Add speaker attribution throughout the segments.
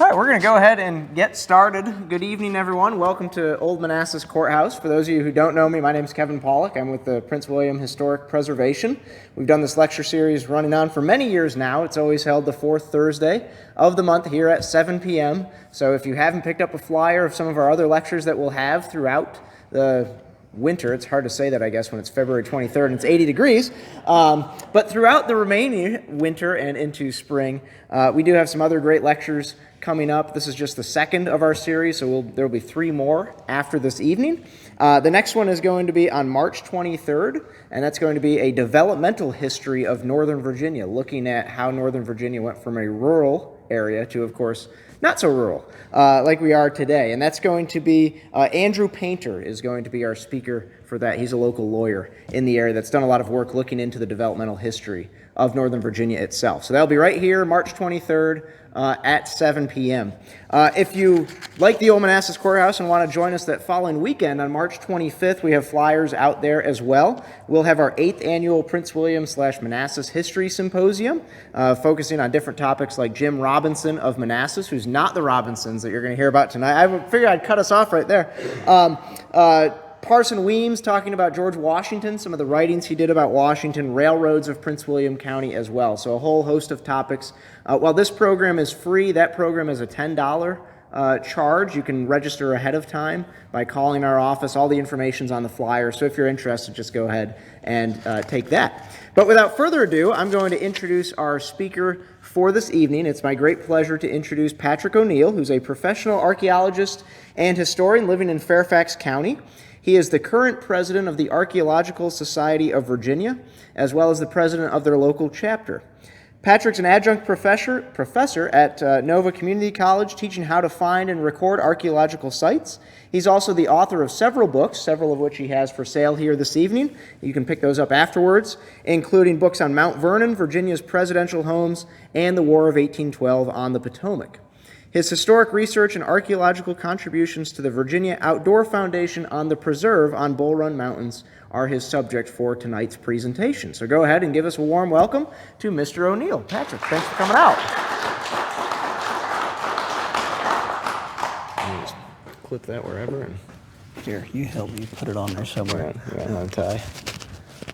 Speaker 1: All right, we're going to go ahead and get started. Good evening, everyone. Welcome to Old Manassas Courthouse. For those of you who don't know me, my name is Kevin Pollock. I'm with the Prince William Historic Preservation. We've done this lecture series running on for many years now. It's always held the fourth Thursday of the month here at 7 p.m. So if you haven't picked up a flyer of some of our other lectures that we'll have throughout the winter, it's hard to say that, I guess, when it's February 23rd and it's 80 degrees, but throughout the remaining winter and into spring, we do have some other great lectures coming up. This is just the second of our series, so there will be three more after this evening. The next one is going to be on March 23rd, and that's going to be a developmental history of Northern Virginia, looking at how Northern Virginia went from a rural area to, of course, not so rural, like we are today. And that's going to be, Andrew Painter is going to be our speaker for that. He's a local lawyer in the area that's done a lot of work looking into the developmental history of Northern Virginia itself. So that'll be right here, March 23rd at 7 p.m. If you like the Old Manassas Courthouse and want to join us that following weekend on March 25th, we have flyers out there as well. We'll have our 8th annual Prince William / Manassas History Symposium, focusing on different topics like Jim Robinson of Manassas, who's not the Robinsons that you're going to hear about tonight. I figured I'd cut us off right there. Parson Weems talking about George Washington, some of the writings he did about Washington, railroads of Prince William County as well. So a whole host of topics. While this program is free, that program is a $10 charge. You can register ahead of time by calling our office. All the information's on the flyer, so if you're interested, just go ahead and take that. But without further ado, I'm going to introduce our speaker for this evening. It's my great pleasure to introduce Patrick O'Neill, who's a professional archaeologist and historian living in Fairfax County. He is the current president of the Archaeological Society of Virginia, as well as the president of their local chapter. Patrick's an adjunct professor at Nova Community College, teaching how to find and record archaeological sites. He's also the author of several books, several of which he has for sale here this evening. You can pick those up afterwards, including books on Mount Vernon, Virginia's presidential homes, and the War of 1812 on the Potomac. His historic research and archaeological contributions to the Virginia Outdoor Foundation on the Preserve on Bull Run Mountains are his subject for tonight's presentation. So go ahead and give us a warm welcome to Mr. O'Neill. Patrick, thanks for coming out. Just clip that wherever. And
Speaker 2: here, you help me put it on there somewhere.
Speaker 1: Tie.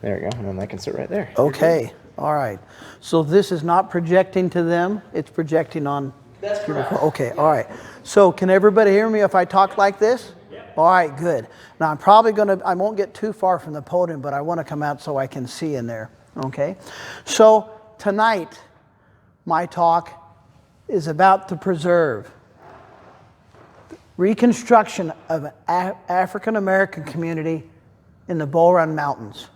Speaker 1: There you go, and then that can sit right there.
Speaker 2: Okay, all right. So this is not projecting to them, it's projecting on...
Speaker 1: That's correct.
Speaker 2: Okay, all right. So can everybody hear me if I talk like this?
Speaker 1: Yeah.
Speaker 2: All right, good. Now I'm probably I won't get too far from the podium, but I want to come out so I can see in there, okay? So tonight, my talk is about the preserve. Reconstruction of an African-American community in the Bull Run Mountains.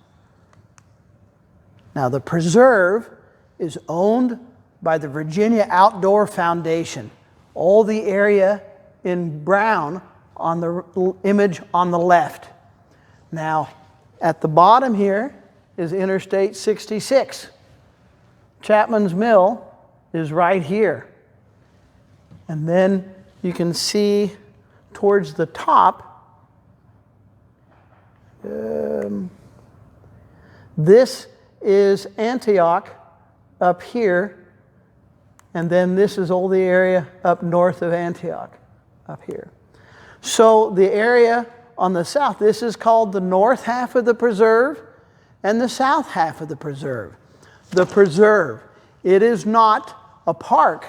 Speaker 2: Now the preserve is owned by the Virginia Outdoor Foundation. All the area in brown on the image on the left. Now, at the bottom here is Interstate 66. Chapman's Mill is right here. And then you can see towards the top, this is Antioch up here. And then this is all the area up north of Antioch, up here. So the area on the south, this is called the north half of the preserve and the south half of the preserve. The preserve, it is not a park,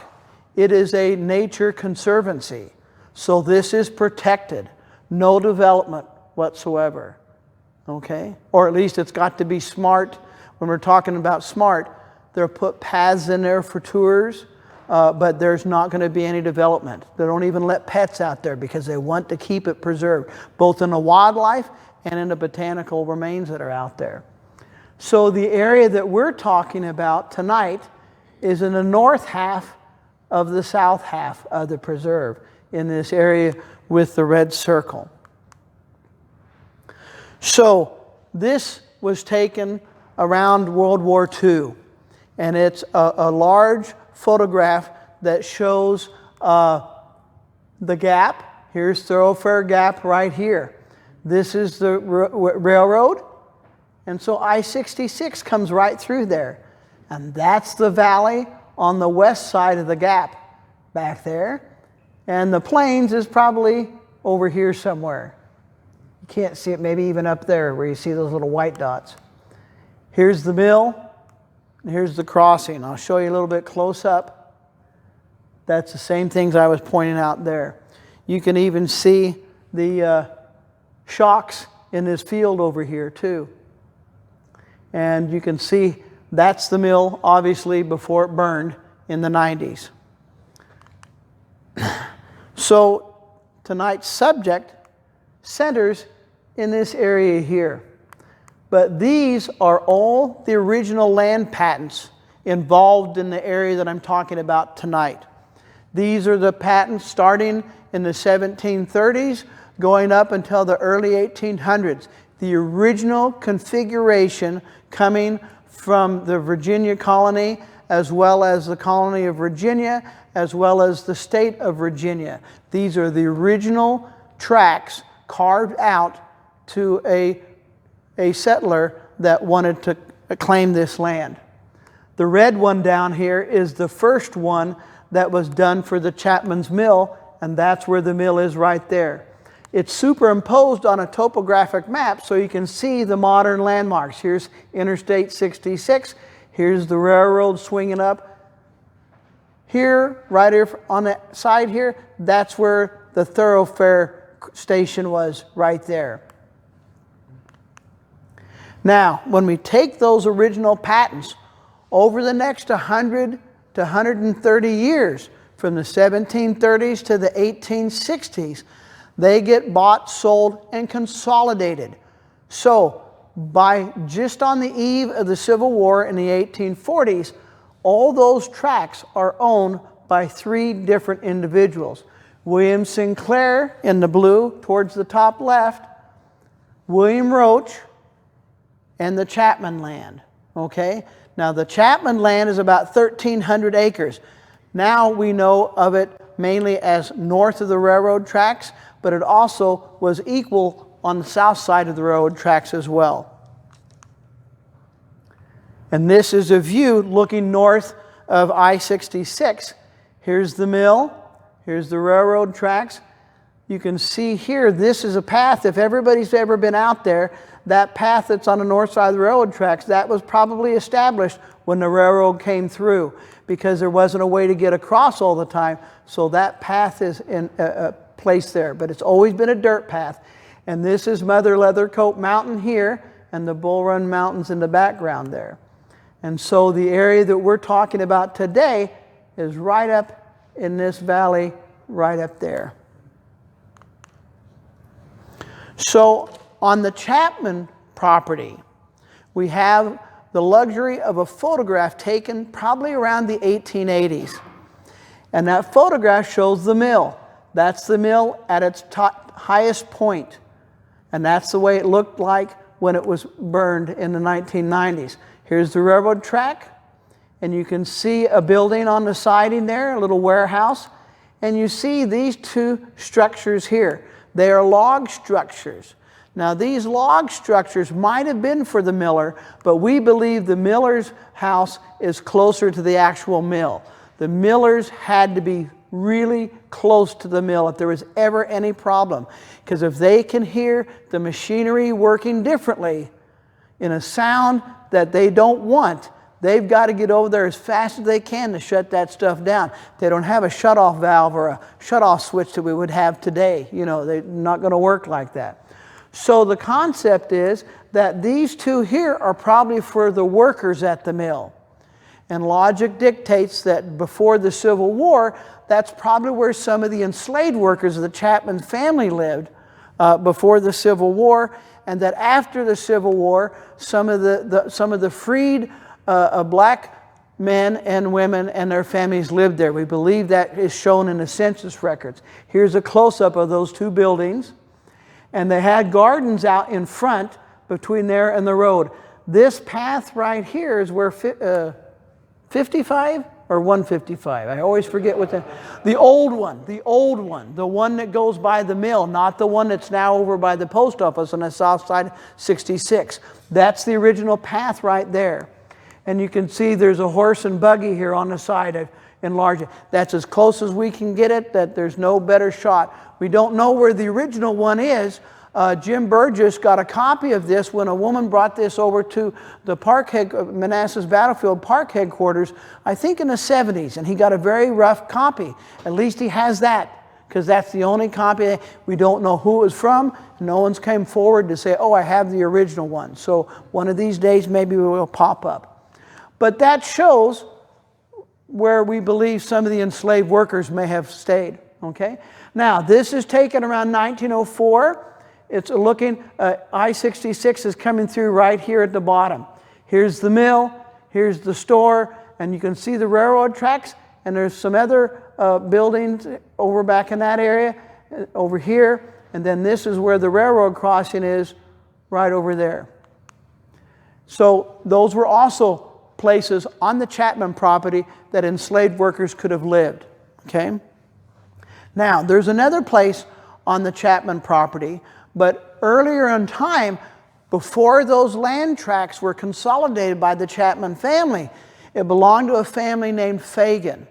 Speaker 2: it is a nature conservancy. So this is protected, no development whatsoever, okay? Or at least it's got to be smart. When we're talking about smart, they'll put paths in there for tours, but there's not going to be any development. They don't even let pets out there because they want to keep it preserved, both in the wildlife and in the botanical remains that are out there. So the area that we're talking about tonight is in the north half of the south half of the preserve, in this area with the red circle. So this was taken around World War II. And it's a large photograph that shows the gap. Here's Thoroughfare Gap right here. This is the railroad. And so I-66 comes right through there. And that's the valley on the west side of the gap back there. And the plains is probably over here somewhere. You can't see it, maybe even up there where you see those little white dots. Here's the mill, and here's the crossing. I'll show you a little bit close up. That's the same things I was pointing out there. You can even see the shocks in this field over here too. And you can see that's the mill, obviously, before it burned in the 90s. So tonight's subject centers in this area here. But these are all the original land patents involved in the area that I'm talking about tonight. These are the patents starting in the 1730s, going up until the early 1800s. The original configuration coming from the Virginia colony, as well as the colony of Virginia, as well as the state of Virginia. These are the original tracts carved out to a settler that wanted to claim this land. The red one down here is the first one that was done for the Chapman's Mill, and that's where the mill is right there. It's superimposed on a topographic map so you can see the modern landmarks. Here's Interstate 66. Here's the railroad swinging up. Here, right here on the side here, that's where the thoroughfare station was, right there. Now, when we take those original patents over the next 100 to 130 years, from the 1730s to the 1860s, they get bought, sold, and consolidated. So, by just on the eve of the Civil War in the 1840s, all those tracts are owned by 3 different individuals. William Sinclair in the blue towards the top left, William Roach, and the Chapman land. Okay? Now the Chapman land is about 1,300 acres. Now we know of it mainly as north of the railroad tracks, but it also was equal on the south side of the railroad tracks as well. And this is a view looking north of I-66. Here's the mill. Here's the railroad tracks. You can see here, this is a path. If everybody's ever been out there, that path that's on the north side of the railroad tracks, that was probably established when the railroad came through, because there wasn't a way to get across all the time. So that path is in place there. But it's always been a dirt path. And this is Mother Leathercoat Mountain here, and the Bull Run Mountains in the background there. And so the area that we're talking about today is right up in this valley, right up there. So on the Chapman property, we have the luxury of a photograph taken probably around the 1880s. And that photograph shows the mill. That's the mill at its highest point. And that's the way it looked like when it was burned in the 1990s. Here's the railroad track, and you can see a building on the siding there, a little warehouse. And you see these 2 structures here. They are log structures. Now these log structures might have been for the miller, but we believe the miller's house is closer to the actual mill. The millers had to be really close to the mill if there was ever any problem. Because if they can hear the machinery working differently in a sound that they don't want, they've got to get over there as fast as they can to shut that stuff down. They don't have a shut-off valve or a shut-off switch that we would have today. You know, they're not going to work like that. So the concept is that these 2 here are probably for the workers at the mill. And logic dictates that before the Civil War, that's probably where some of the enslaved workers of the Chapman family lived before the Civil War, and that after the Civil War, some of the freed black men and women and their families lived there. We believe that is shown in the census records. Here's a close-up of those 2 buildings. And they had gardens out in front between there and the road. This path right here is where 55 or 155. I always forget what the old one, the one that goes by the mill, not the one that's now over by the post office on the south side, 66. That's the original path right there. And you can see there's a horse and buggy here on the side. enlarge it. That's as close as we can get it, that there's no better shot. We don't know where the original one is. Jim Burgess got a copy of this when a woman brought this over to the Manassas Battlefield Park headquarters, I think in the 70s, and he got a very rough copy. At least he has that, because that's the only copy. We don't know who it was from. No one's came forward to say, oh, I have the original one. So one of these days maybe it will pop up. But that shows where we believe some of the enslaved workers may have stayed. Okay? Now, this is taken around 1904. It's looking, I-66 is coming through right here at the bottom. Here's the mill, here's the store, and you can see the railroad tracks, and there's some other buildings over back in that area, over here, and then this is where the railroad crossing is, right over there. So those were also places on the Chapman property that enslaved workers could have lived, okay? Now, there's another place on the Chapman property, but earlier in time, before those land tracts were consolidated by the Chapman family, it belonged to a family named Fagan,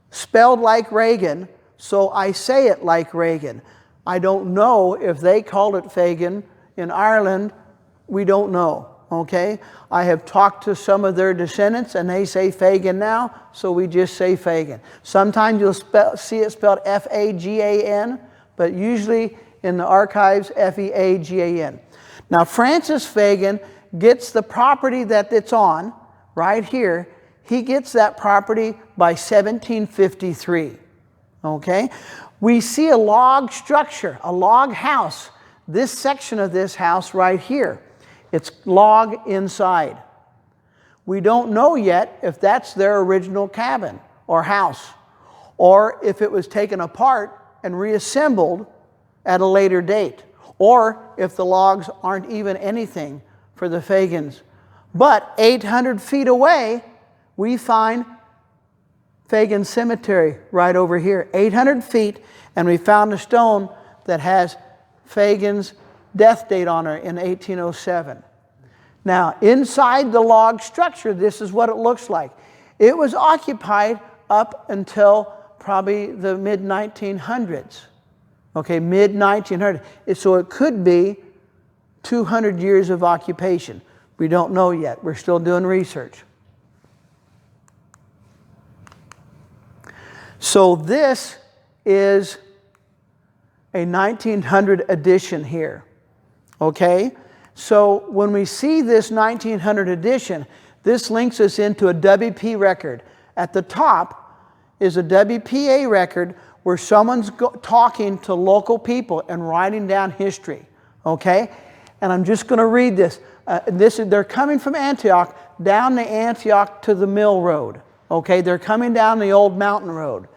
Speaker 2: spelled like Reagan, so I say it like Reagan. I don't know if they called it Fagan in Ireland. We don't know, okay? I have talked to some of their descendants, and they say Fagan now, so we just say Fagan. Sometimes you'll see it spelled F-A-G-A-N, but usually in the archives, F-E-A-G-A-N. Now, Francis Fagan gets the property that it's on, right here. He gets that property by 1753, okay? We see a log structure, a log house. This section of this house right here, it's log inside. We don't know yet if that's their original cabin or house, or if it was taken apart and reassembled at a later date, or if the logs aren't even anything for the Fagans. But 800 feet away, we find Fagan Cemetery right over here, 800 feet, and we found a stone that has Fagan's death date on it in 1807. Now, inside the log structure, this is what it looks like. It was occupied up until probably the mid-1900s. Okay, mid-1900s. So it could be 200 years of occupation. We don't know yet. We're still doing research. So this is a 1900 edition here. Okay? So when we see this 1900 edition, this links us into a WP record. At the top is a WPA record where someone's talking to local people and writing down history, okay? And I'm just going to read this. They're coming from Antioch down the Antioch to the Mill Road, okay? They're coming down the old mountain road.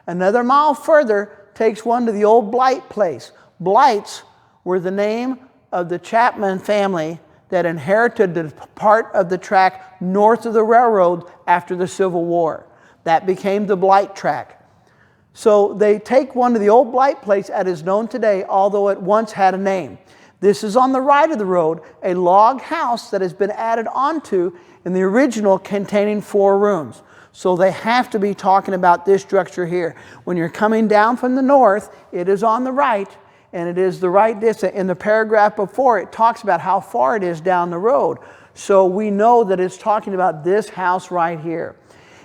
Speaker 2: Another mile further takes one to the old Blight place. Blights were the name of the Chapman family that inherited the part of the track north of the railroad after the Civil War. That became the Blight track. So they take one to the old Blight place as is known today, although it once had a name. This is on the right of the road, a log house that has been added onto in the original containing 4 rooms. So they have to be talking about this structure here. When you're coming down from the north, it is on the right, and it is the right distance. In the paragraph before, it talks about how far it is down the road. So we know that it's talking about this house right here.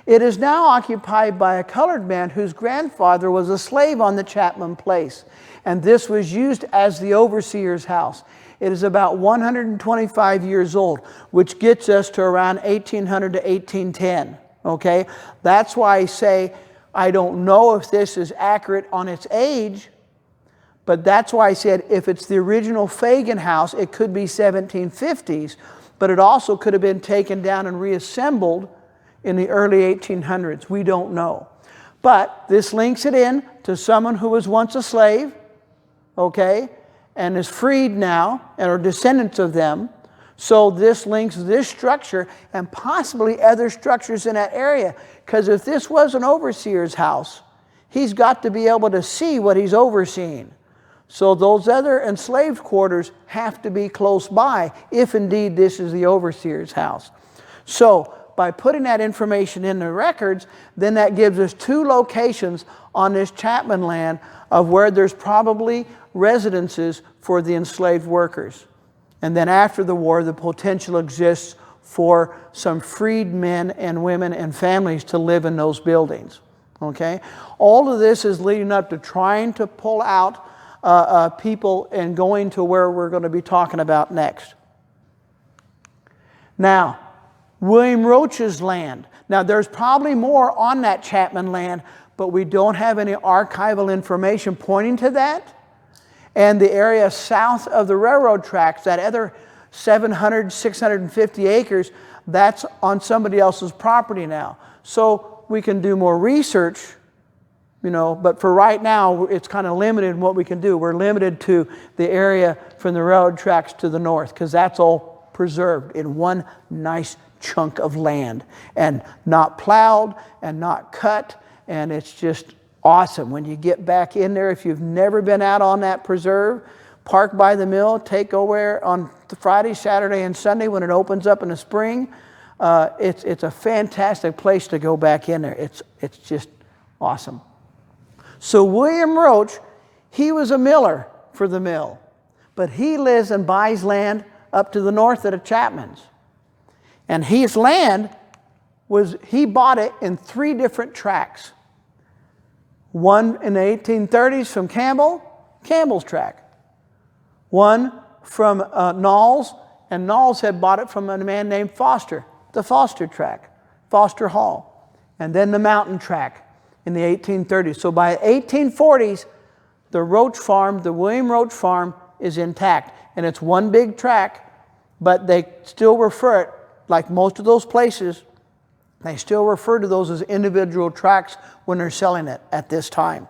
Speaker 2: It is now occupied by a colored man whose grandfather was a slave on the Chapman place, and this was used as the overseer's house. It is about 125 years old, which gets us to around 1800 to 1810, okay? That's why I say I don't know if this is accurate on its age, but that's why I said if it's the original Fagan house, it could be 1750s, but it also could have been taken down and reassembled in the early 1800s. We don't know. But this links it in to someone who was once a slave, okay, and is freed now, and are descendants of them. So this links this structure and possibly other structures in that area. Because if this was an overseer's house, he's got to be able to see what he's overseeing. So those other enslaved quarters have to be close by, if indeed this is the overseer's house. So by putting that information in the records, then that gives us 2 locations on this Chapman land of where there's probably residences for the enslaved workers. And then after the war, the potential exists for some freed men and women and families to live in those buildings. Okay? All of this is leading up to trying to pull out people and going to where we're going to be talking about next. Now, William Roach's land. Now, there's probably more on that Chapman land, but we don't have any archival information pointing to that. And the area south of the railroad tracks, that other 700, 650 acres, that's on somebody else's property now. So we can do more research, you know, but for right now, it's kind of limited in what we can do. We're limited to the area from the railroad tracks to the north, because that's all preserved in one nice chunk of land and not plowed and not cut, and it's just awesome. When you get back in there, if you've never been out on that preserve, park by the mill, take over on the Friday, Saturday, and Sunday when it opens up in the spring. It's a fantastic place to go back in there. It's just awesome. So William Roach, he was a miller for the mill, but he lives and buys land up to the north of the Chapmans. And his land he bought it in 3 different tracts. One in the 1830s from Campbell's tract. One from Knowles, and Knowles had bought it from a man named Foster, the Foster tract, Foster Hall. And then the Mountain tract in the 1830s. So by the 1840s, the Roach farm, the William Roach farm, is intact. And it's one big tract, but they still refer it, like most of those places, they still refer to those as individual tracts when they're selling it at this time.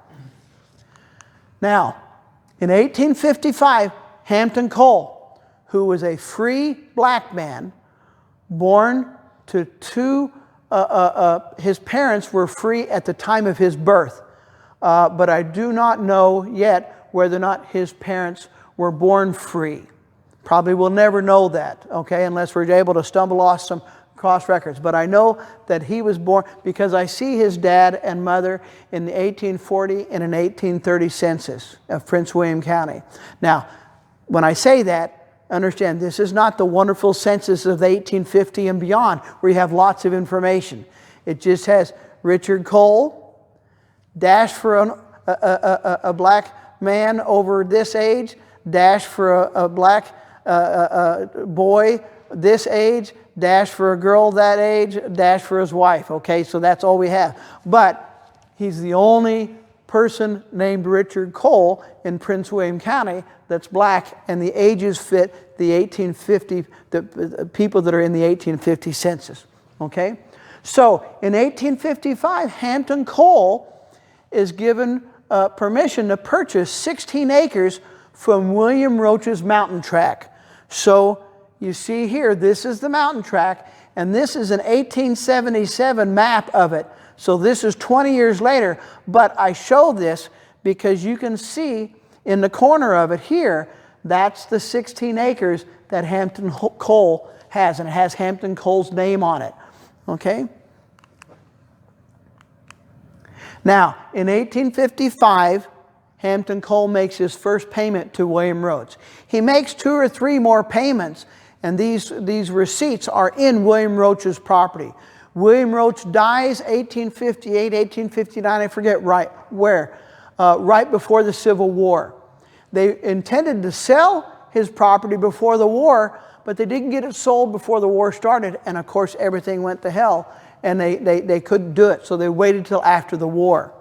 Speaker 2: Now, in 1855, Hampton Cole, who was a free black man, born to 2, his parents were free at the time of his birth, but I do not know yet whether or not his parents were born free. Probably will never know that, okay, unless we're able to stumble off some cross records. But I know that he was born because I see his dad and mother in the 1840 and an 1830 census of Prince William County. Now, when I say that, understand this is not the wonderful census of the 1850 and beyond where you have lots of information. It just has Richard Cole, dash for a black man over this age, dash for a black boy this age, dash for a girl that age, dash for his wife. Okay, so that's all we have. But he's the only person named Richard Cole in Prince William County that's black, and the ages fit the 1850, the people that are in the 1850 census. Okay, so in 1855, Hampton Cole is given permission to purchase 16 acres from William Roach's mountain tract. So you see here, this is the mountain tract, and this is an 1877 map of it. So this is 20 years later, but I show this because you can see in the corner of it here, that's the 16 acres that Hampton Cole has, and it has Hampton Cole's name on it. Okay? Now, in 1855, Hampton Cole makes his first payment to William Roach. He makes 2 or 3 more payments, and these receipts are in William Roach's property. William Roach dies 1858, 1859, I forget right where, right before the Civil War. They intended to sell his property before the war, but they didn't get it sold before the war started, and of course everything went to hell, and they couldn't do it, so they waited till after the war.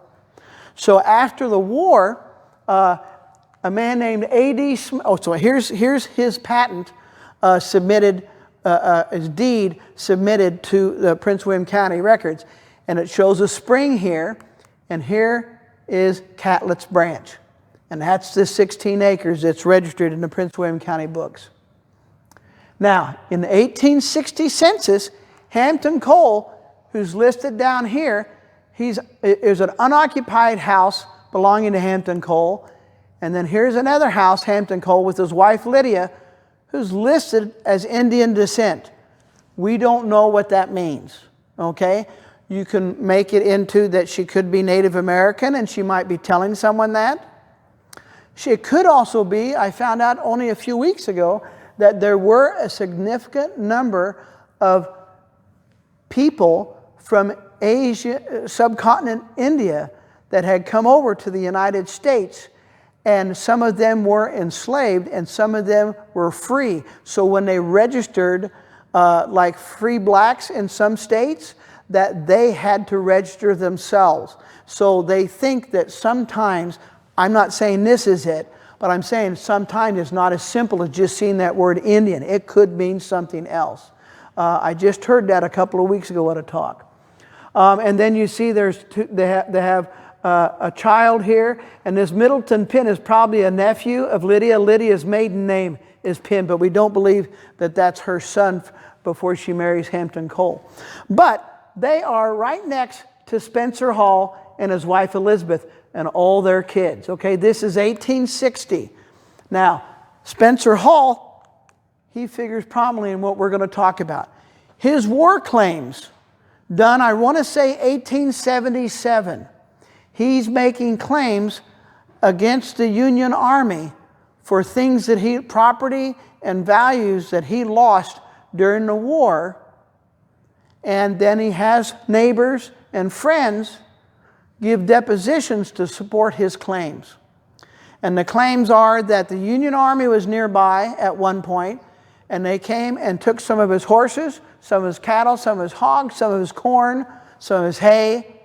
Speaker 2: So after the war, a man named A.D. Smith, so here's his patent submitted, his deed submitted to the Prince William County records, and it shows a spring here, and here is Catlett's Branch, and that's the 16 acres that's registered in the Prince William County books. Now, in the 1860 census, Hampton Cole, who's listed down here, is an unoccupied house belonging to Hampton Cole, and then here's another house, Hampton Cole, with his wife Lydia, who's listed as Indian descent. We don't know what that means, okay? You can make it into that she could be Native American and she might be telling someone that. It could also be, I found out only a few weeks ago, that there were a significant number of people from Asia, subcontinent India, that had come over to the United States, and some of them were enslaved and some of them were free. So when they registered, like free blacks in some states, that they had to register themselves. So they think that sometimes, I'm not saying this is it, but I'm saying sometimes it's not as simple as just seeing that word Indian. It could mean something else. I just heard that a couple of weeks ago at a talk. And then you see they have a child here, and this Middleton pin is probably a nephew of Lydia. Lydia's maiden name is Pin, but we don't believe that that's her son before she marries Hampton Cole. But they are right next to Spencer Hall and his wife Elizabeth and all their kids. Okay, this is 1860. Now, Spencer Hall, he figures prominently in what we're going to talk about. His war claims, done, I want to say 1877. He's making claims against the Union Army for things that property and values that he lost during the war. And then he has neighbors and friends give depositions to support his claims. And the claims are that the Union Army was nearby at one point, and they came and took some of his horses, some of his cattle, some of his hogs, some of his corn, some of his hay.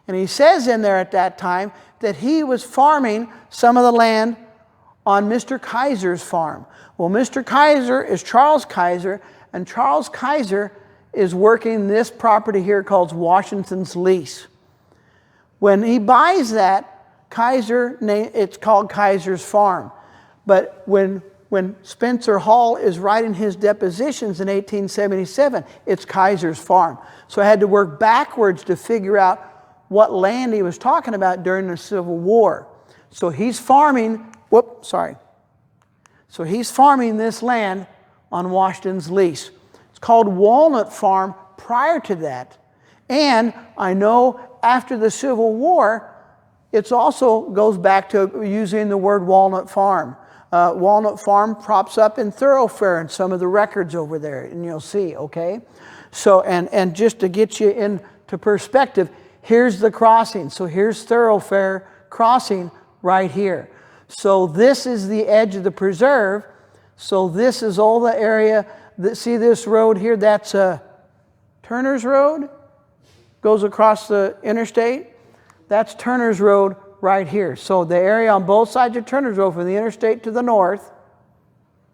Speaker 2: And he says in there at that time that he was farming some of the land on Mr. Kaiser's farm. Well, Mr. Kaiser is Charles Kaiser, and Charles Kaiser is working this property here called Washington's Lease. When he buys that, it's called Kaiser's Farm. But when Spencer Hall is writing his depositions in 1877, it's Kaiser's Farm. So I had to work backwards to figure out what land he was talking about during the Civil War. So he's farming, So he's farming this land on Washington's Lease. It's called Walnut Farm prior to that. And I know after the Civil War, it also goes back to using the word Walnut Farm. Walnut Farm props up in Thoroughfare in some of the records over there, and you'll see, okay? So, and just to get you into perspective, here's the crossing. So here's Thoroughfare Crossing right here. So this is the edge of the preserve. So this is all the area. See this road here? That's Turner's Road. Goes across the interstate. That's Turner's Road right here. So the area on both sides of Turner's Road from the interstate to the north,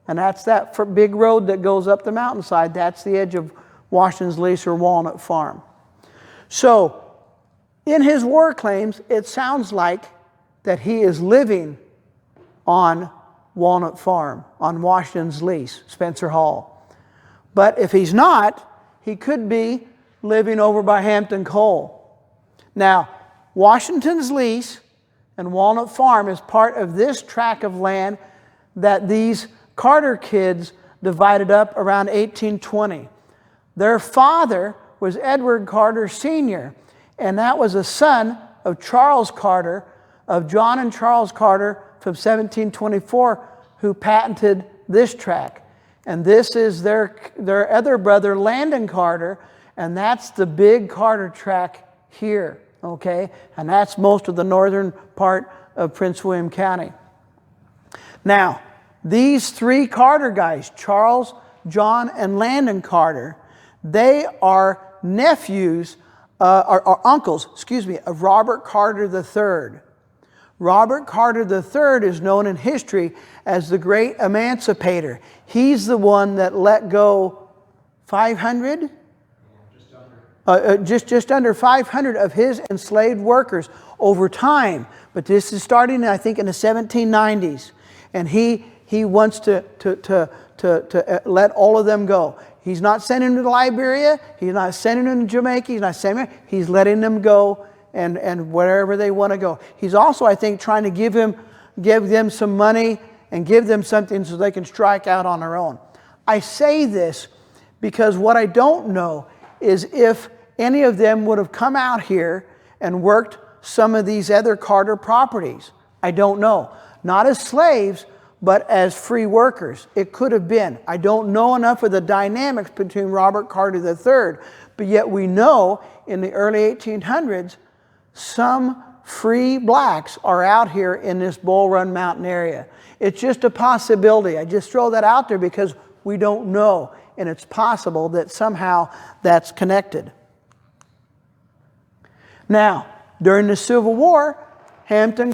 Speaker 2: and that's that big road that goes up the mountainside. That's the edge of Washington's Lease or Walnut Farm. So in his war claims, it sounds like that he is living on Walnut Farm, on Washington's Lease, Spencer Hall. But if he's not, he could be living over by Hampton Cole. Now, Washington's Lease and Walnut Farm is part of this tract of land that these Carter kids divided up around 1820. Their father was Edward Carter Sr., and that was a son of Charles Carter, of John and Charles Carter from 1724, who patented this tract. And this is their other brother, Landon Carter, and that's the big Carter tract here, okay? And that's most of the northern part of Prince William County. Now, these three Carter guys, Charles, John, and Landon Carter, they are nephews, or uncles, of Robert Carter III. Robert Carter III is known in history as the great emancipator. He's the one that let go 500? Just under 500 of his enslaved workers over time. But this is starting, I think, in the 1790s. And he wants to let all of them go. He's not sending them to Liberia. He's not sending them to Jamaica. He's not sending them. He's letting them go and wherever they want to go. He's also, I think, trying to give them some money and give them something so they can strike out on their own. I say this Because what I don't know is if any of them would have come out here and worked some of these other Carter properties. I don't know. Not as slaves, but as free workers. It could have been. I don't know enough of the dynamics between Robert Carter III, but yet we know in the early 1800s, some free blacks are out here in this Bull Run Mountain area. It's just a possibility. I just throw that out there because we don't know, and it's possible that somehow that's connected. Now, during the Civil War, Hampton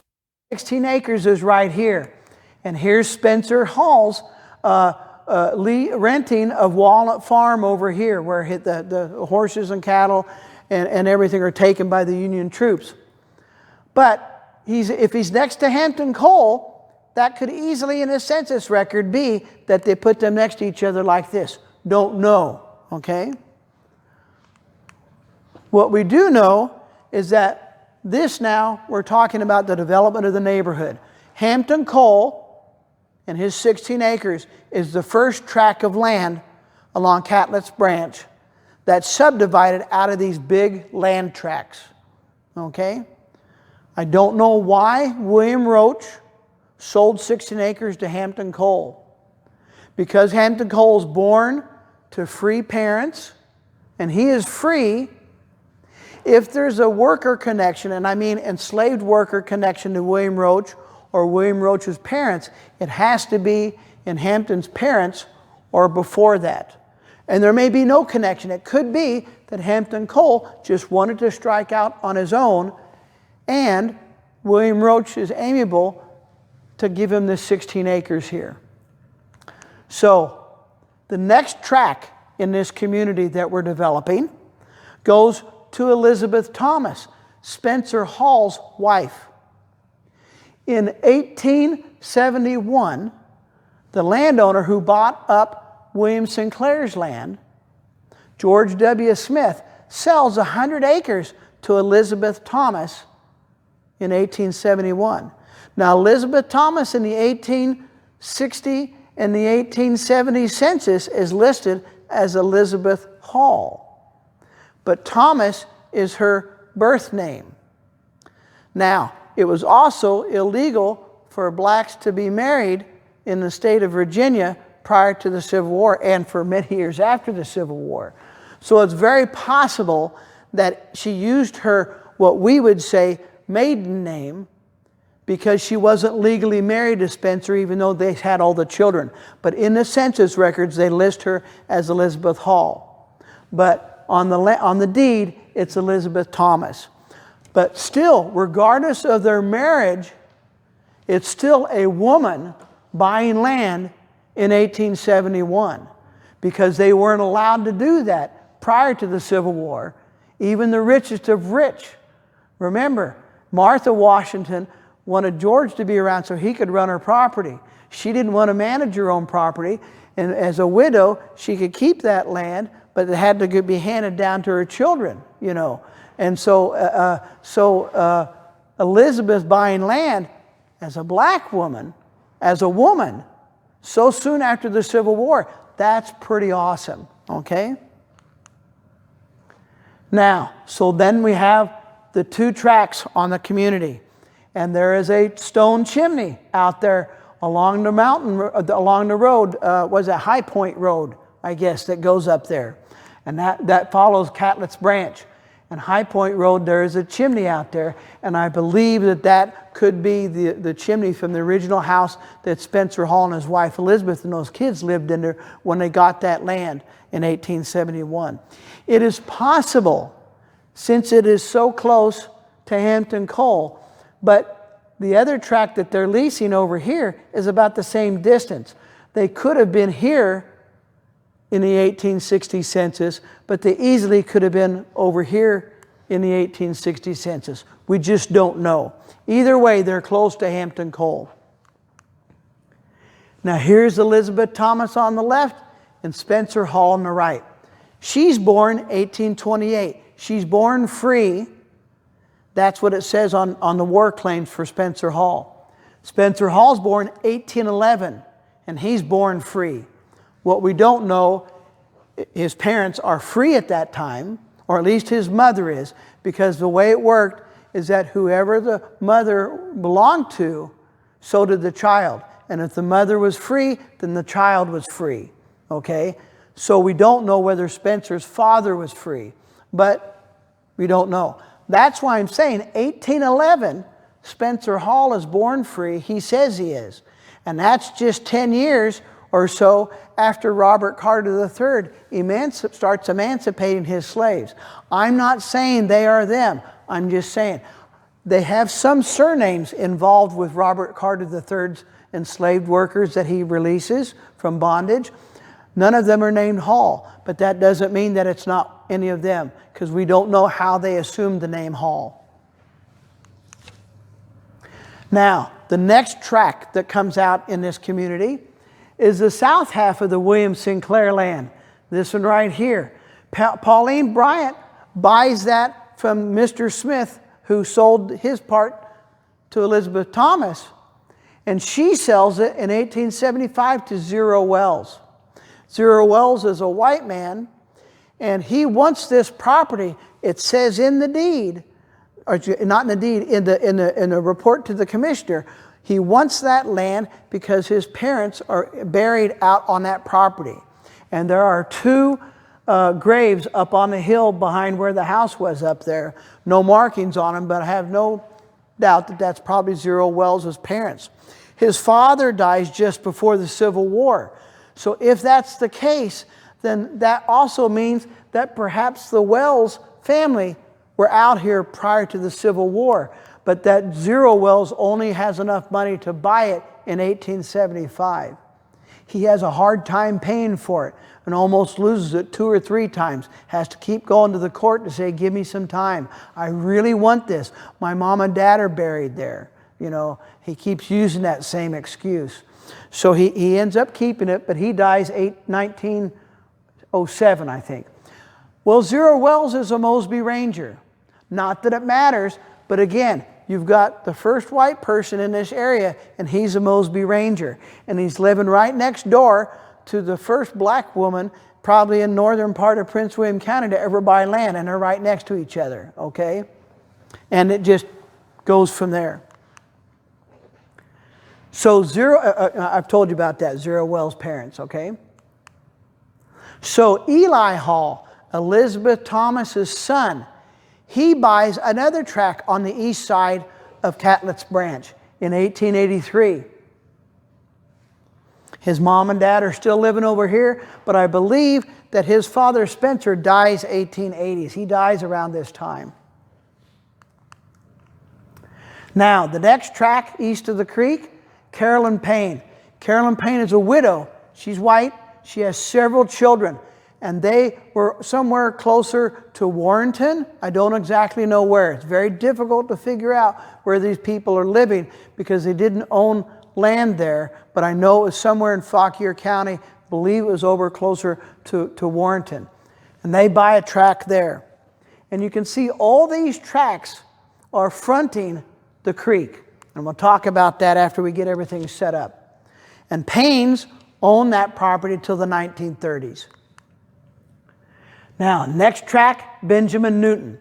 Speaker 2: 16 acres is right here. And here's Spencer Hall's renting of Walnut Farm over here, where the horses and cattle and everything are taken by the Union troops. But if he's next to Hampton Coal, that could easily, in a census record, be that they put them next to each other like this. Don't know, okay? What we do know is that this now, we're talking about the development of the neighborhood. Hampton Coal and his 16 acres is the first tract of land along Catlett's Branch that's subdivided out of these big land tracts, okay? I don't know why William Roach sold 16 acres to Hampton Coal. Because Hampton Coal is born to free parents, and he is free. If there's a worker connection, and I mean enslaved worker connection to William Roach or William Roach's parents, it has to be in Hampton's parents or before that. And there may be no connection. It could be that Hampton Coal just wanted to strike out on his own, and William Roach is amiable to give him this 16 acres here. So the next tract in this community that we're developing goes to Elizabeth Thomas, Spencer Hall's wife. In 1871, the landowner who bought up William Sinclair's land, George W. Smith, sells 100 acres to Elizabeth Thomas in 1871. Now, Elizabeth Thomas in the 1860 and the 1870 census is listed as Elizabeth Hall, but Thomas is her birth name. Now, it was also illegal for blacks to be married in the state of Virginia prior to the Civil War and for many years after the Civil War. So it's very possible that she used her, what we would say, maiden name, because she wasn't legally married to Spencer, even though they had all the children. But in the census records, they list her as Elizabeth Hall. But on the deed, it's Elizabeth Thomas. But still, regardless of their marriage, it's still a woman buying land in 1871, because they weren't allowed to do that prior to the Civil War. Even the richest of rich. Remember, Martha Washington wanted George to be around so he could run her property. She didn't want to manage her own property, and as a widow, she could keep that land, but it had to be handed down to her children, you know. And so Elizabeth buying land as a black woman, as a woman, so soon after the Civil War, that's pretty awesome, okay? Now, so then we have the two tracks on the community. And there is a stone chimney out there along the mountain, along the road, was a High Point Road, I guess, that goes up there. And that follows Catlett's Branch. And High Point Road, there is a chimney out there, and I believe that could be the chimney from the original house that Spencer Hall and his wife Elizabeth and those kids lived in there when they got that land in 1871. It is possible, since it is so close to Hampton Coal, but the other tract that they're leasing over here is about the same distance. They could have been here in the 1860 census, but they easily could have been over here in the 1860 census. We just don't know. Either way, they're close to Hampton Coal. Now here's Elizabeth Thomas on the left and Spencer Hall on the right. She's born 1828. She's born free. That's what it says on the war claims for Spencer Hall. Spencer Hall's born 1811, and he's born free. What we don't know his parents are free at that time, or at least his mother is, because the way it worked is that whoever the mother belonged to, so did the child. And if the mother was free, then the child was free. Okay? So we don't know whether Spencer's father was free, but we don't know. That's why I'm saying 1811, Spencer Hall is born free. He says he is. And that's just 10 years or so after Robert Carter III starts emancipating his slaves. I'm not saying they are them. I'm just saying they have some surnames involved with Robert Carter III's enslaved workers that he releases from bondage. None of them are named Hall, but that doesn't mean that it's not any of them, because we don't know how they assumed the name Hall. Now, the next tract that comes out in this community is the south half of the William Sinclair land. This one right here. Pauline Bryant buys that from Mr. Smith, who sold his part to Elizabeth Thomas, and she sells it in 1875 to Zero Wells. Zero Wells is a white man, and he wants this property. It says in the deed, or not in the deed, in the report to the commissioner, he wants that land because his parents are buried out on that property. And there are two graves up on the hill behind where the house was up there. No markings on them, but I have no doubt that that's probably Zero Wells' parents. His father dies just before the Civil War. So if that's the case, then that also means that perhaps the Wells family were out here prior to the Civil War, but that Zero Wells only has enough money to buy it in 1875. He has a hard time paying for it and almost loses it 2 or 3 times. Has to keep going to the court to say, give me some time. I really want this. My mom and dad are buried there. You know, he keeps using that same excuse. So he ends up keeping it, but he dies 1907, I think. Well, Zero Wells is a Mosby Ranger. Not that it matters, but again, you've got the first white person in this area, and he's a Mosby Ranger. And he's living right next door to the first black woman, probably in northern part of Prince William County, to ever buy land, and they're right next to each other, okay? And it just goes from there. So I've told you about that, Zero Wells' parents, okay? So Eli Hall, Elizabeth Thomas's son, he buys another tract on the east side of Catlett's Branch in 1883. His mom and dad are still living over here, but I believe that his father Spencer dies 1880s. He dies around this time. Now, the next tract east of the creek, Carolyn Payne. Carolyn Payne is a widow. She's white. She has several children. And they were somewhere closer to Warrenton. I don't exactly know where. It's very difficult to figure out where these people are living because they didn't own land there. But I know it was somewhere in Fauquier County. I believe it was over closer to Warrenton. And they buy a tract there. And you can see all these tracts are fronting the creek. And we'll talk about that after we get everything set up. And Paynes owned that property till the 1930s. Now, next tract, Benjamin Newton.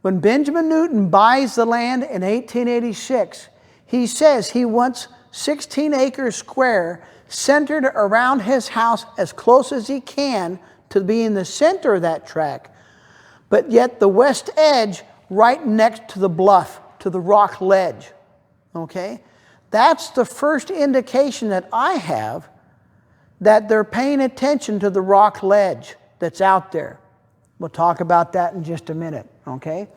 Speaker 2: When Benjamin Newton buys the land in 1886, he says he wants 16 acres square centered around his house as close as he can to be in the center of that tract, but yet the west edge right next to the bluff, to the rock ledge. Okay? That's the first indication that I have that they're paying attention to the rock ledge that's out there. We'll talk about that in just a minute, okay?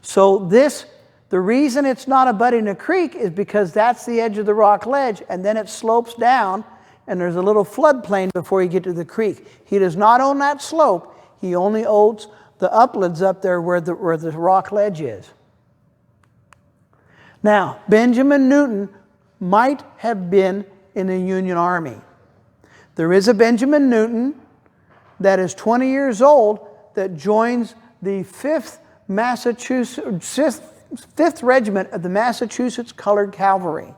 Speaker 2: So the reason it's not abutting a creek is because that's the edge of the rock ledge, and then it slopes down, and there's a little floodplain before you get to the creek. He does not own that slope. He only owns the uplands up there where the rock ledge is. Now, Benjamin Newton might have been in the Union Army. There is a Benjamin Newton that is 20 years old that joins the 5th Regiment of the Massachusetts Colored Cavalry.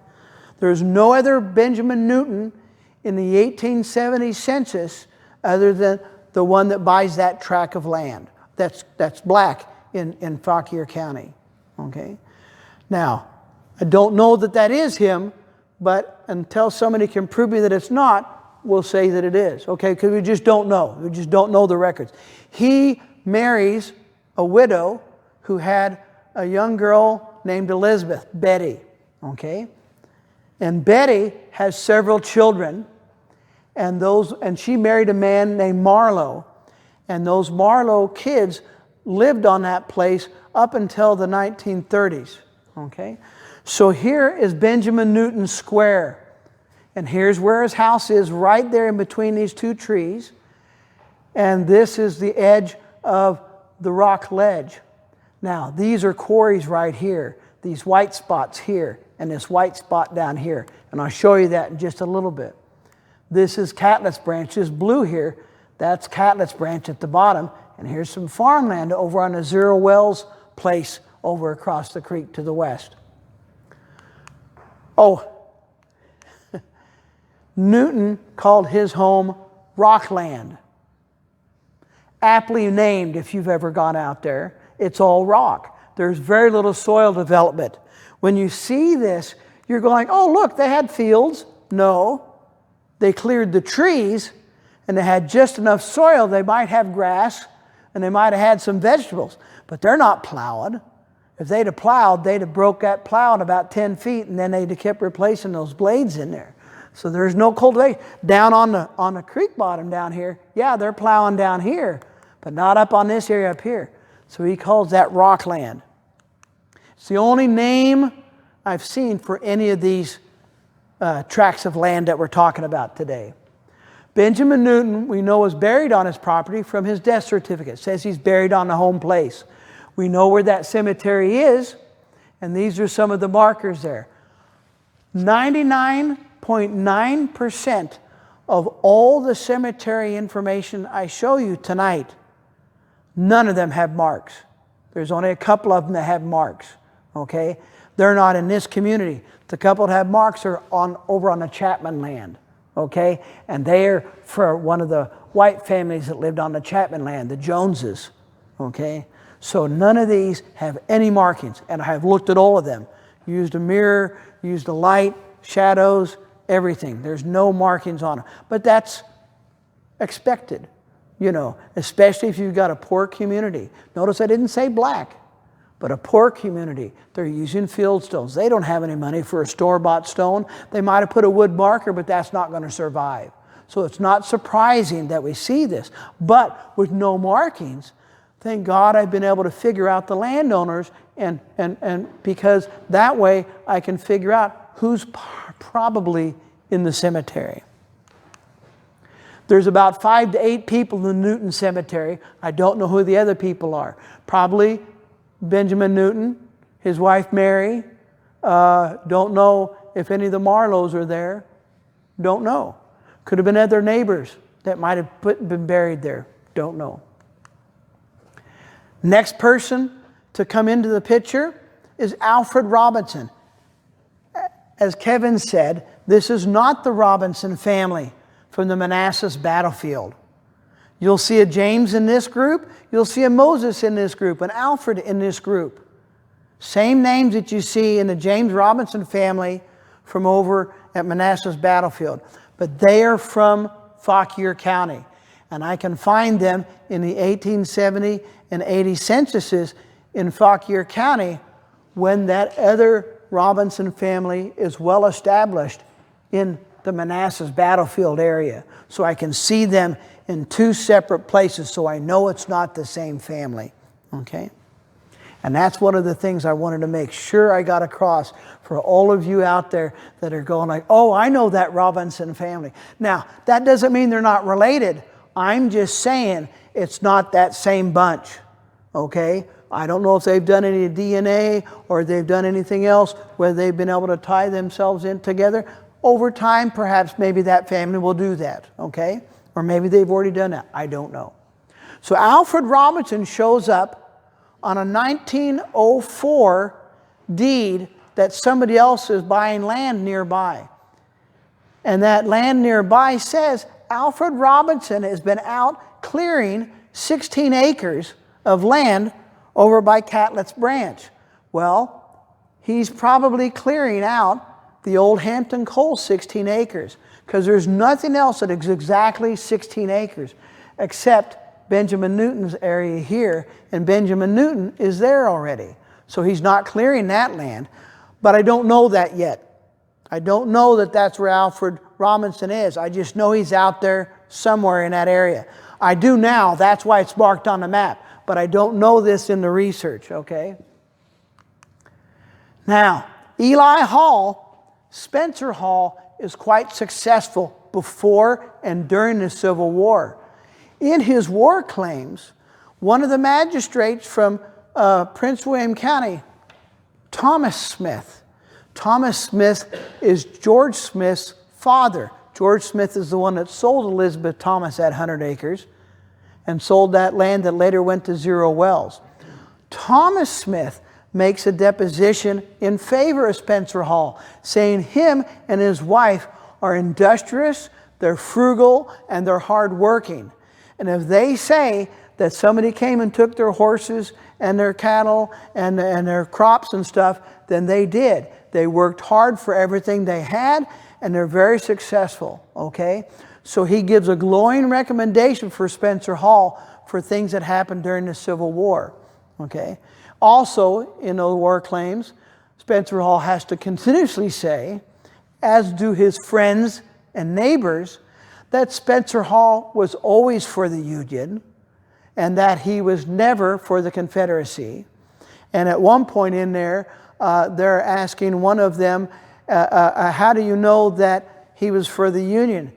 Speaker 2: There's no other Benjamin Newton in the 1870 census other than the one that buys that tract of land. That's black in Fauquier County. Okay? Now, I don't know that that is him, but until somebody can prove me that it's not, we'll say that it is. Okay? Because we just don't know. We just don't know the records. He marries a widow who had a young girl named Elizabeth, Betty. Okay? And Betty has several children, and she married a man named Marlowe. And those Marlowe kids lived on that place up until the 1930s. Okay? So here is Benjamin Newton Square. And here's where his house is, right there in between these two trees. And this is the edge of the rock ledge. Now, these are quarries right here. These white spots here, and this white spot down here. And I'll show you that in just a little bit. This is Catlett's Branch. This blue here, that's Catlett's Branch at the bottom. And here's some farmland over on the Zero Wells place over across the creek to the west. Oh, Newton called his home Rockland. Aptly named if you've ever gone out there. It's all rock. There's very little soil development. When you see this, you're going, oh, look, they had fields. No, they cleared the trees, and they had just enough soil. They might have grass, and they might have had some vegetables, but they're not plowed. If they'd have plowed, they'd have broke that plow in about 10 feet, and then they'd have kept replacing those blades in there. So there's no cultivation. Down on the creek bottom down here, yeah, they're plowing down here, but not up on this area up here. So he calls that rockland. It's the only name I've seen for any of these tracts of land that we're talking about today. Benjamin Newton, we know, was buried on his property from his death certificate. It says he's buried on the home place. We know where that cemetery is, and these are some of the markers there. 99.9% of all the cemetery information I show you tonight, none of them have marks. There's only a couple of them that have marks. Okay? They're not in this community. The couple that have marks are over on the Chapman land. Okay? And they're for one of the white families that lived on the Chapman land, the Joneses. Okay? So none of these have any markings. And I have looked at all of them. Used a mirror, used a light, shadows, everything. There's no markings on them. But that's expected. You know, especially if you've got a poor community. Notice I didn't say black, but a poor community. They're using field stones. They don't have any money for a store-bought stone. They might have put a wood marker, but that's not going to survive. So it's not surprising that we see this. But with no markings, thank God I've been able to figure out the landowners, and because that way I can figure out who's probably in the cemetery. There's about 5 to 8 people in the Newton Cemetery. I don't know who the other people are. Probably Benjamin Newton, his wife Mary. Don't know if any of the Marlowes are there. Don't know. Could have been other neighbors that might have been buried there. Don't know. Next person to come into the picture is Alfred Robinson. As Kevin said, this is not the Robinson family from the Manassas battlefield. You'll see a James in this group. You'll see a Moses in this group, an Alfred in this group. Same names that you see in the James Robinson family from over at Manassas battlefield. But they are from Fauquier County. And I can find them in the 1870 and 80 censuses in Fauquier County when that other Robinson family is well established in the Manassas battlefield area. So I can see them in 2 separate places, so I know it's not the same family. Okay? And that's one of the things I wanted to make sure I got across for all of you out there that are going like, oh, I know that Robinson family. Now, that doesn't mean they're not related. I'm just saying it's not that same bunch. Okay? I don't know if they've done any DNA or they've done anything else where they've been able to tie themselves in together. Over time, perhaps maybe that family will do that, okay? Or maybe they've already done that. I don't know. So Alfred Robinson shows up on a 1904 deed that somebody else is buying land nearby. And that land nearby says Alfred Robinson has been out clearing 16 acres of land over by Catlett's Branch? Well, he's probably clearing out the old Hampton Coal 16 acres, because there's nothing else that is exactly 16 acres except Benjamin Newton's area here, and Benjamin Newton is there already. So he's not clearing that land, but I don't know that yet. I don't know that that's where Alfred Robinson is. I just know he's out there somewhere in that area. I do now, that's why it's marked on the map, but I don't know this in the research, okay? Now, Eli Hall, Spencer Hall, is quite successful before and during the Civil War. In his war claims, one of the magistrates from Prince William County, Thomas Smith is George Smith's father. George Smith is the one that sold Elizabeth Thomas that 100 acres and sold that land that later went to Zero Wells. Thomas Smith makes a deposition in favor of Spencer Hall, saying him and his wife are industrious, they're frugal, and they're hardworking. And if they say that somebody came and took their horses and their cattle and their crops and stuff, then they did. They worked hard for everything they had, and they're very successful, okay? So he gives a glowing recommendation for Spencer Hall for things that happened during the Civil War, okay? Also, in the war claims, Spencer Hall has to continuously say, as do his friends and neighbors, that Spencer Hall was always for the Union and that he was never for the Confederacy. And at one point in there, they're asking one of them, how do you know that he was for the Union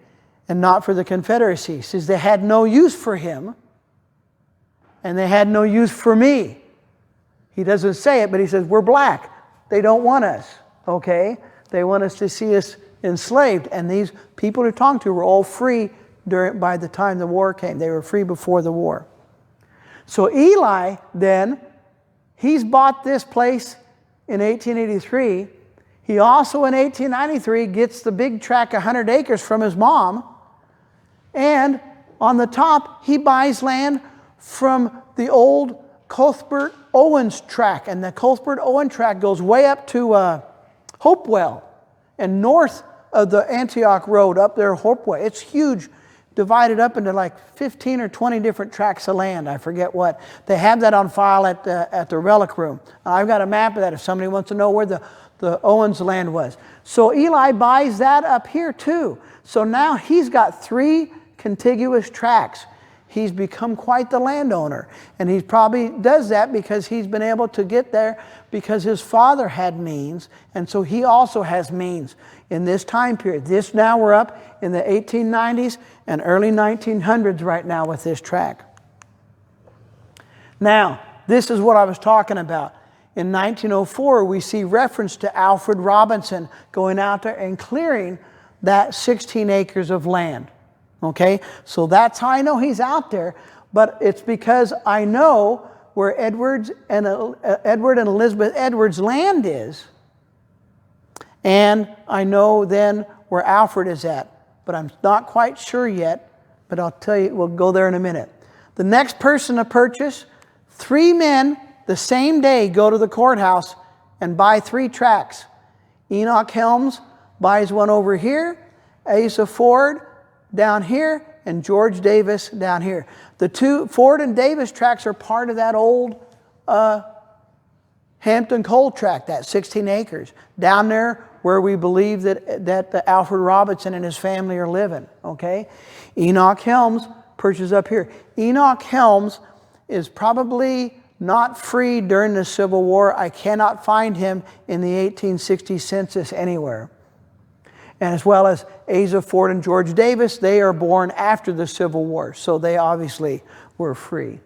Speaker 2: and not for the Confederacy? He says, they had no use for him and they had no use for me. He doesn't say it, but he says, we're black. They don't want us, okay? They want us to see us enslaved. And these people they're talking to were all free by the time the war came. They were free before the war. So Eli, then, he's bought this place in 1883. He also, in 1893, gets the big tract, 100 acres, from his mom. And on the top, he buys land from the old Cuthbert Owens tract, and the Cuthbert Owen tract goes way up to Hopewell and north of the Antioch Road up there, Hopewell. It's huge, divided up into like 15 or 20 different tracts of land. I forget what. They have that on file at the relic room. I've got a map of that if somebody wants to know where the Owens land was. So Eli buys that up here too. So now he's got 3 contiguous tracts. He's become quite the landowner. And he probably does that because he's been able to get there because his father had means. And so he also has means in this time period. This now we're up in the 1890s and early 1900s right now with this tract. Now, this is what I was talking about. In 1904, we see reference to Alfred Robinson going out there and clearing that 16 acres of land. Okay, so that's how I know he's out there, but it's because I know where Edward and Elizabeth Edwards' land is, and I know then where Alfred is at, but I'm not quite sure yet, but I'll tell you, we'll go there in a minute. The next person to purchase, 3 men the same day go to the courthouse and buy 3 tracts. Enoch Helms buys one over here, Asa Ford down here, and George Davis down here. The 2 Ford and Davis tracts are part of that old Hampton Coal tract, that 16 acres, down there where we believe that Alfred Robinson and his family are living, okay? Enoch Helms purchased up here. Enoch Helms is probably not free during the Civil War. I cannot find him in the 1860 census anywhere. And as well as Asa Ford and George Davis, they are born after the Civil War, so they obviously were free.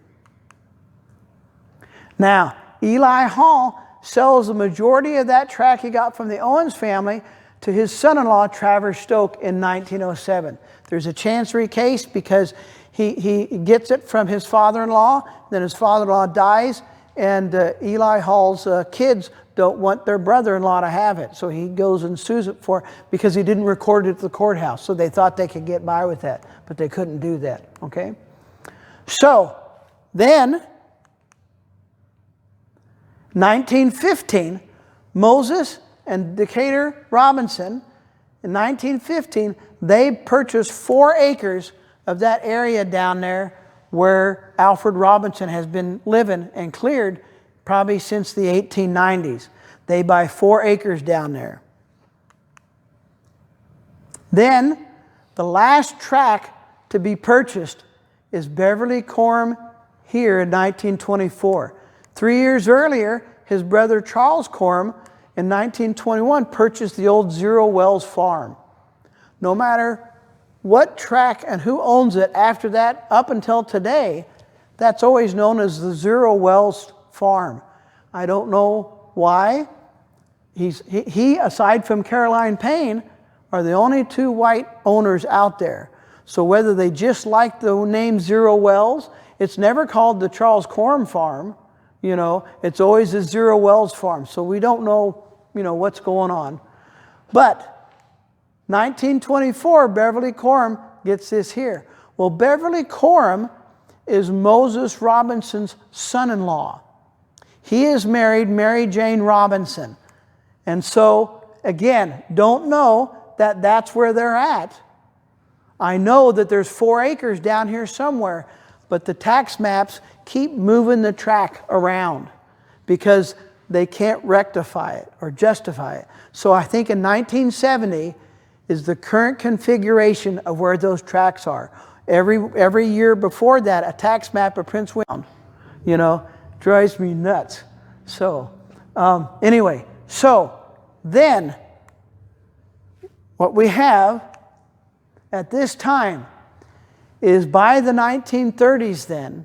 Speaker 2: Now, Eli Hall sells the majority of that tract he got from the Owens family to his son-in-law, Travers Stoke, in 1907. There's a chancery case because he gets it from his father-in-law, then his father-in-law dies, and Eli Hall's kids don't want their brother-in-law to have it. So he goes and sues it because he didn't record it at the courthouse. So they thought they could get by with that, but they couldn't do that, okay? So then, 1915, Moses and Decatur Robinson, in 1915, they purchased 4 acres of that area down there where Alfred Robinson has been living and cleared probably since the 1890s. They buy 4 acres down there. Then, the last tract to be purchased is Beverly Coram here in 1924. 3 years earlier, his brother Charles Coram in 1921 purchased the old Zero Wells farm. No matter what tract and who owns it after that, up until today, that's always known as the Zero Wells farm. I don't know why. He, aside from Caroline Payne, are the only 2 white owners out there. So whether they just like the name Zero Wells, it's never called the Charles Coram farm, you know, it's always the Zero Wells farm. So we don't know, you know, what's going on. But 1924, Beverly Coram gets this here. Well, Beverly Coram is Moses Robinson's son-in-law. He is married Mary Jane Robinson. And so, again, don't know that that's where they're at. I know that there's 4 acres down here somewhere, but the tax maps keep moving the tract around because they can't rectify it or justify it. So I think in 1970 is the current configuration of where those tracts are. Every year before that, a tax map of Prince William, you know, drives me nuts. So anyway, so then what we have at this time is by the 1930s then,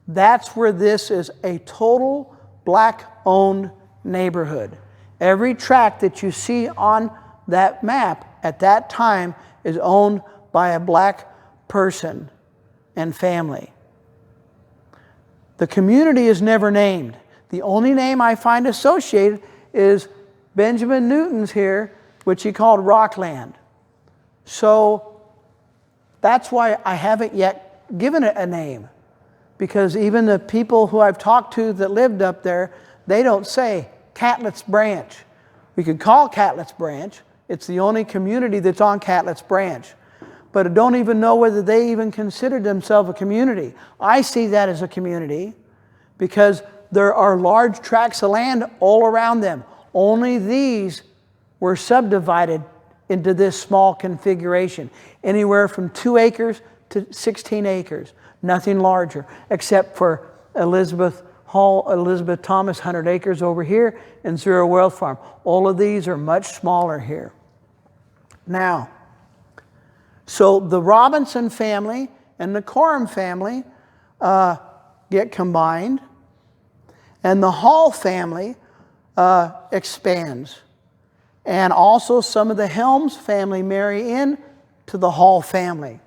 Speaker 2: that's where this is a total black-owned neighborhood. Every tract that you see on that map at that time is owned by a black person and family. The community is never named. The only name I find associated is Benjamin Newton's here, which he called Rockland. So that's why I haven't yet given it a name, because even the people who I've talked to that lived up there, they don't say Catlett's Branch. We could call Catlett's Branch. It's the only community that's on Catlett's Branch. But I don't even know whether they even considered themselves a community. I see that as a community because there are large tracts of land all around them. Only these were subdivided into this small configuration, anywhere from 2 acres to 16 acres, nothing larger, except for Elizabeth Thomas 100 acres over here and Zero Wells Farm. All of these are much smaller here. Now, so the Robinson family and the Coram family get combined, and the Hall family expands. And also some of the Helms family marry in to the Hall family.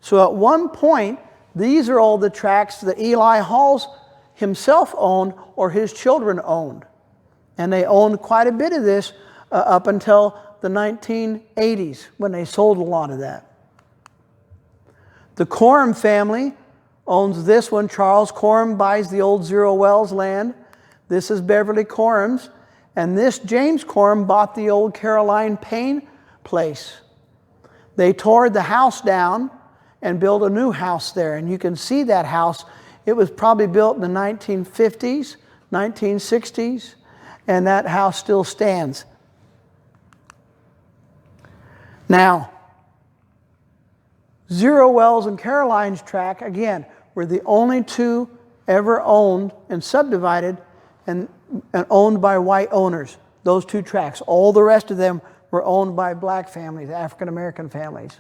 Speaker 2: So at one point, these are all the tracts that Eli Hall's himself owned or his children owned. And they owned quite a bit of this up until the 1980s when they sold a lot of that. The Coram family owns this one. Charles Coram buys the old Zero Wells land. This is Beverly Coram's. And this James Coram bought the old Caroline Payne place. They tore the house down and built a new house there. And you can see that house. It was probably built in the 1950s, 1960s, and that house still stands. Now, Zero Wells and Caroline's tract, again, were the only 2 ever owned and subdivided and owned by white owners, those 2 tracts. All the rest of them were owned by black families, African-American families.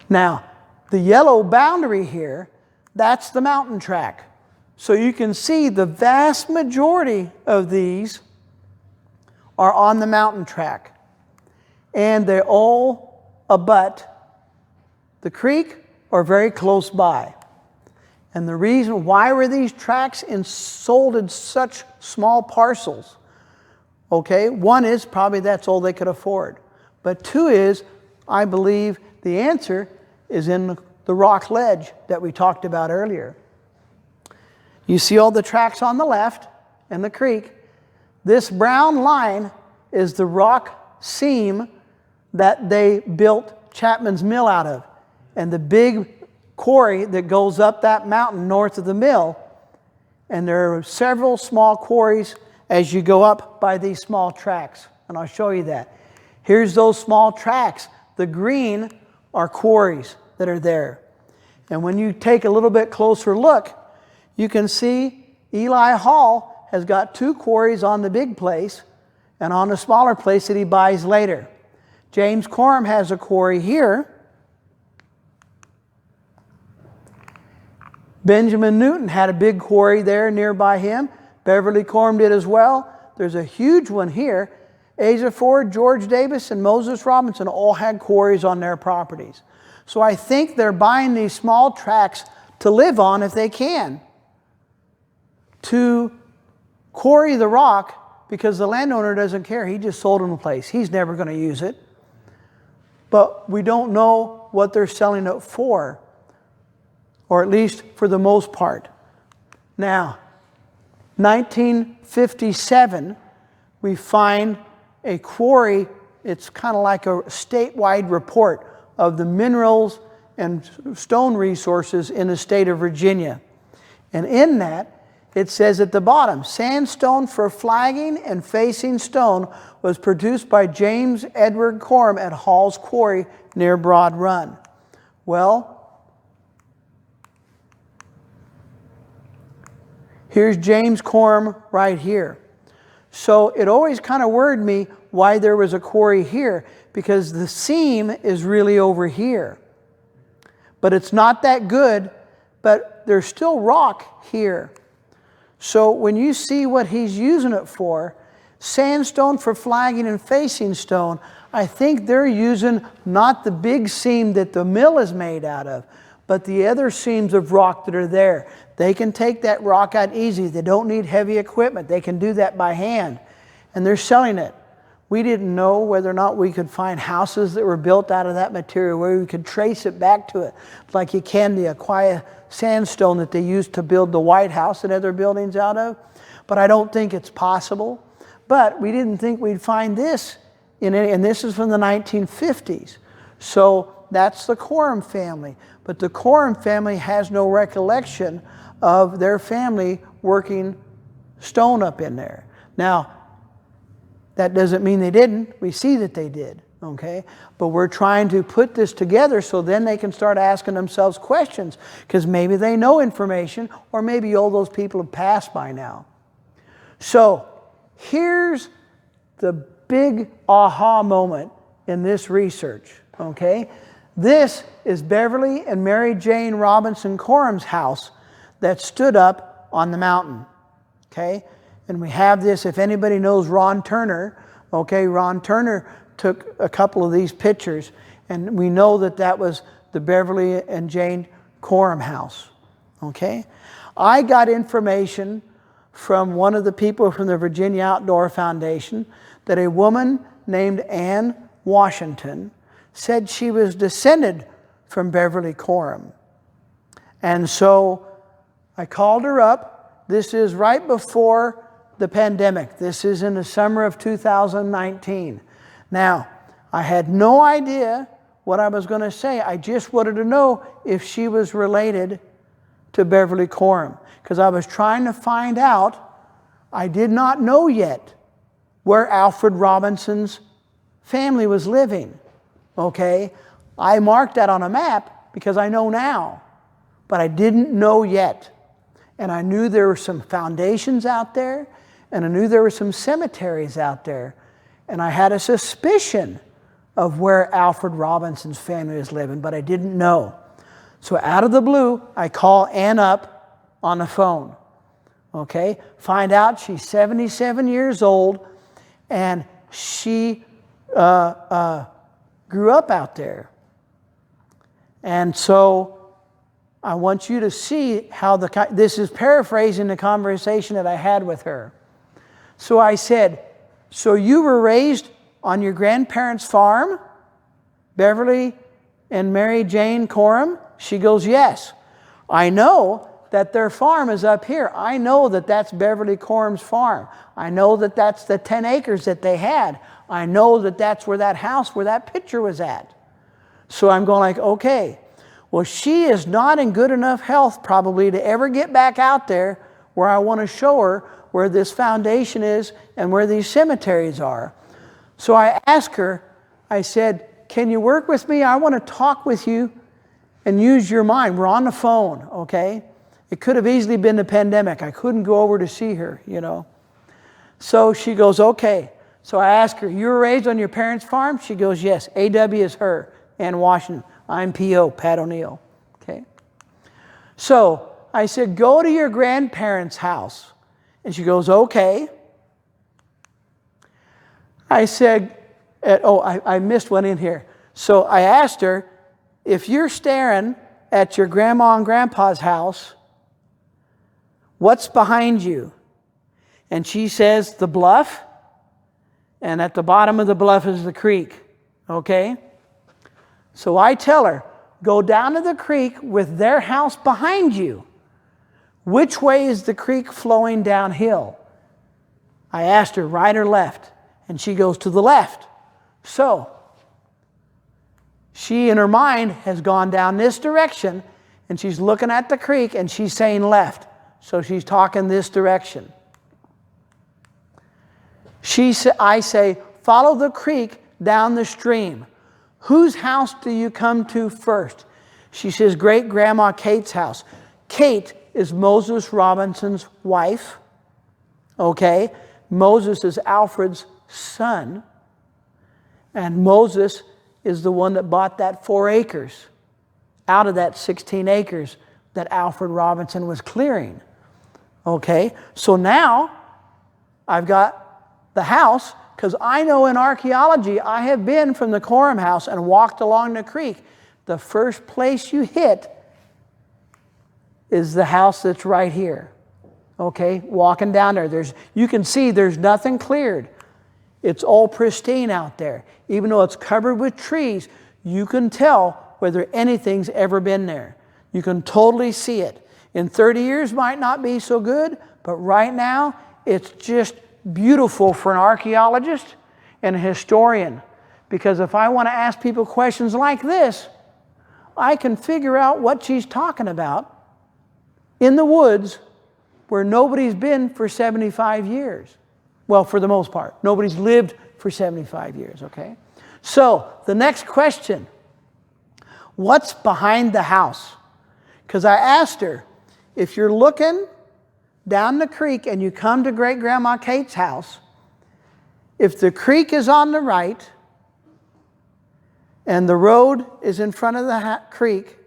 Speaker 2: Now, the yellow boundary here, that's the mountain tract. So you can see the vast majority of these are on the mountain tract. And they all abut the creek or very close by. And the reason why were these tracts sold in such small parcels? Okay, one is probably that's all they could afford. But 2 is, I believe the answer is in the rock ledge that we talked about earlier. You see all the tracks on the left and the creek. This brown line is the rock seam that they built Chapman's Mill out of. And the big quarry that goes up that mountain north of the mill. And there are several small quarries as you go up by these small tracks. And I'll show you that. Here's those small tracks. The green are quarries that are there. And when you take a little bit closer look, you can see Eli Hall has got 2 quarries on the big place and on the smaller place that he buys later. James Coram has a quarry here. Benjamin Newton had a big quarry there nearby him. Beverly Coram did as well. There's a huge one here. Asa Ford, George Davis, and Moses Robinson all had quarries on their properties. So I think they're buying these small tracts to live on if they can, to quarry the rock, because the landowner doesn't care. He just sold him a place. He's never going to use it. But we don't know what they're selling it for, or at least for the most part. Now, 1957, we find a quarry. It's kind of like a statewide report of the minerals and stone resources in the state of Virginia. And in that, it says at the bottom, sandstone for flagging and facing stone was produced by James Edward Coram at Hall's Quarry near Broad Run. Well, here's James Coram right here. So it always kind of worried me why there was a quarry here, because the seam is really over here. But it's not that good, but there's still rock here. So when you see what he's using it for, sandstone for flagging and facing stone, I think they're using not the big seam that the mill is made out of, but the other seams of rock that are there. They can take that rock out easy. They don't need heavy equipment. They can do that by hand. And they're selling it. We didn't know whether or not we could find houses that were built out of that material where we could trace it back to it, like you can the Aquia sandstone that they used to build the White House and other buildings out of. But I don't think it's possible. But we didn't think we'd find this in any, and this is from the 1950s. So that's the Coram family. But the Coram family has no recollection of their family working stone up in there. Now, that doesn't mean they didn't. We see that they did, okay? But we're trying to put this together so then they can start asking themselves questions, because maybe they know information, or maybe all those people have passed by now. So here's the big aha moment in this research, okay? This is Beverly and Mary Jane Robinson Coram's house that stood up on the mountain, okay? And we have this, if anybody knows Ron Turner, okay, Ron Turner took a couple of these pictures, and we know that that was the Beverly and Jane Coram house, okay? I got information from one of the people from the Virginia Outdoor Foundation that a woman named Ann Washington said she was descended from Beverly Coram. And so I called her up. This is right before the pandemic. This is in the summer of 2019. Now, I had no idea what I was going to say. I just wanted to know if she was related to Beverly Coram, because I was trying to find out. I did not know yet where Alfred Robinson's family was living, okay? I marked that on a map because I know now, but I didn't know yet. And I knew there were some foundations out there, and I knew there were some cemeteries out there. And I had a suspicion of where Alfred Robinson's family was living, but I didn't know. So out of the blue, I call Ann up on the phone. Okay? Find out she's 77 years old, and she grew up out there. And so I want you to see how this is paraphrasing the conversation that I had with her. So I said, so you were raised on your grandparents' farm, Beverly and Mary Jane Coram? She goes, yes. I know that their farm is up here. I know that that's Beverly Corum's farm. I know that that's the 10 acres that they had. I know that that's where that house, where that picture was at. So I'm going like, okay, well, she is not in good enough health probably to ever get back out there where I want to show her where this foundation is and where these cemeteries are. So I asked her, I said, can you work with me? I want to talk with you and use your mind. We're on the phone, okay? It could have easily been the pandemic. I couldn't go over to see her, you know. So she goes, okay. So I asked her, you were raised on your parents' farm? She goes, yes. A.W. is her, Ann Washington. I'm P.O., Pat O'Neill, okay? So I said, go to your grandparents' house. And she goes, okay. I said, I missed one in here. So I asked her, if you're staring at your grandma and grandpa's house, what's behind you? And she says, the bluff. And at the bottom of the bluff is the creek. Okay? So I tell her, go down to the creek with their house behind you. Which way is the creek flowing downhill? I asked her, right or left? And she goes, to the left. So she, in her mind, has gone down this direction, and she's looking at the creek, and she's saying left. So she's talking this direction. I say, follow the creek down the stream. Whose house do you come to first? She says, great-grandma Kate's house. Kate is Moses Robinson's wife. Okay? Moses is Alfred's son. And Moses is the one that bought that 4 acres out of that 16 acres that Alfred Robinson was clearing. Okay? So now I've got the house, because I know in archaeology, I have been from the Coram house and walked along the creek. The first place you hit is the house that's right here. Okay, walking down there. You can see there's nothing cleared. It's all pristine out there. Even though it's covered with trees, you can tell whether anything's ever been there. You can totally see it. In 30 years might not be so good, but right now it's just beautiful for an archaeologist and a historian. Because if I want to ask people questions like this, I can figure out what she's talking about in the woods where nobody's been for 75 years. Well, for the most part. Nobody's lived for 75 years, okay? So, the next question. What's behind the house? Because I asked her, if you're looking down the creek and you come to great-grandma Kate's house, if the creek is on the right and the road is in front of the creek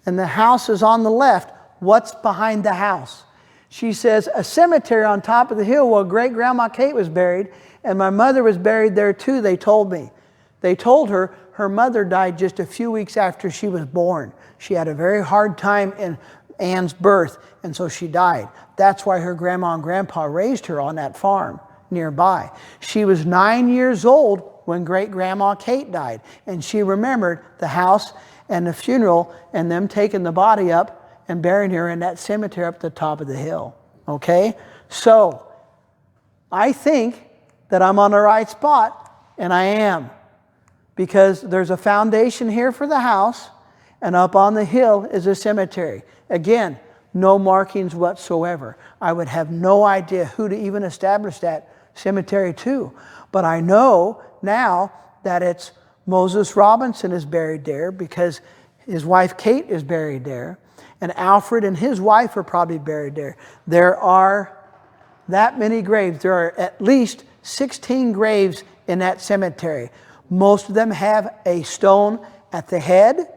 Speaker 2: and the house is on the left, what's behind the house? She says, a cemetery on top of the hill where great-grandma Kate was buried, and my mother was buried there too, they told me. They told her her mother died just a few weeks after she was born. She had a very hard time in Anne's birth, and so she died. That's why her grandma and grandpa raised her on that farm nearby. She was 9 years old when great-grandma Kate died, and she remembered the house and the funeral and them taking the body up and burying her in that cemetery up at the top of the hill. Okay? So, I think that I'm on the right spot, and I am. Because there's a foundation here for the house, and up on the hill is a cemetery. Again, no markings whatsoever. I would have no idea who to even establish that cemetery to. But I know now that it's Moses Robinson is buried there because his wife Kate is buried there. And Alfred and his wife are probably buried there. There are that many graves. There are at least 16 graves in that cemetery. Most of them have a stone at the head,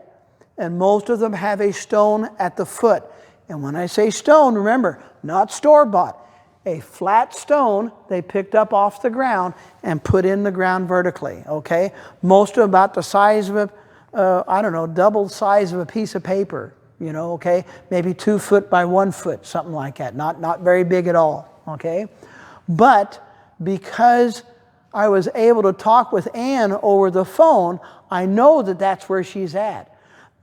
Speaker 2: and most of them have a stone at the foot. And when I say stone, remember, not store-bought. A flat stone they picked up off the ground and put in the ground vertically, okay? Most of them about the size of a, double size of a piece of paper, you know, okay? Maybe 2 foot by 1 foot, something like that. Not very big at all, okay? But because I was able to talk with Anne over the phone, I know that that's where she's at.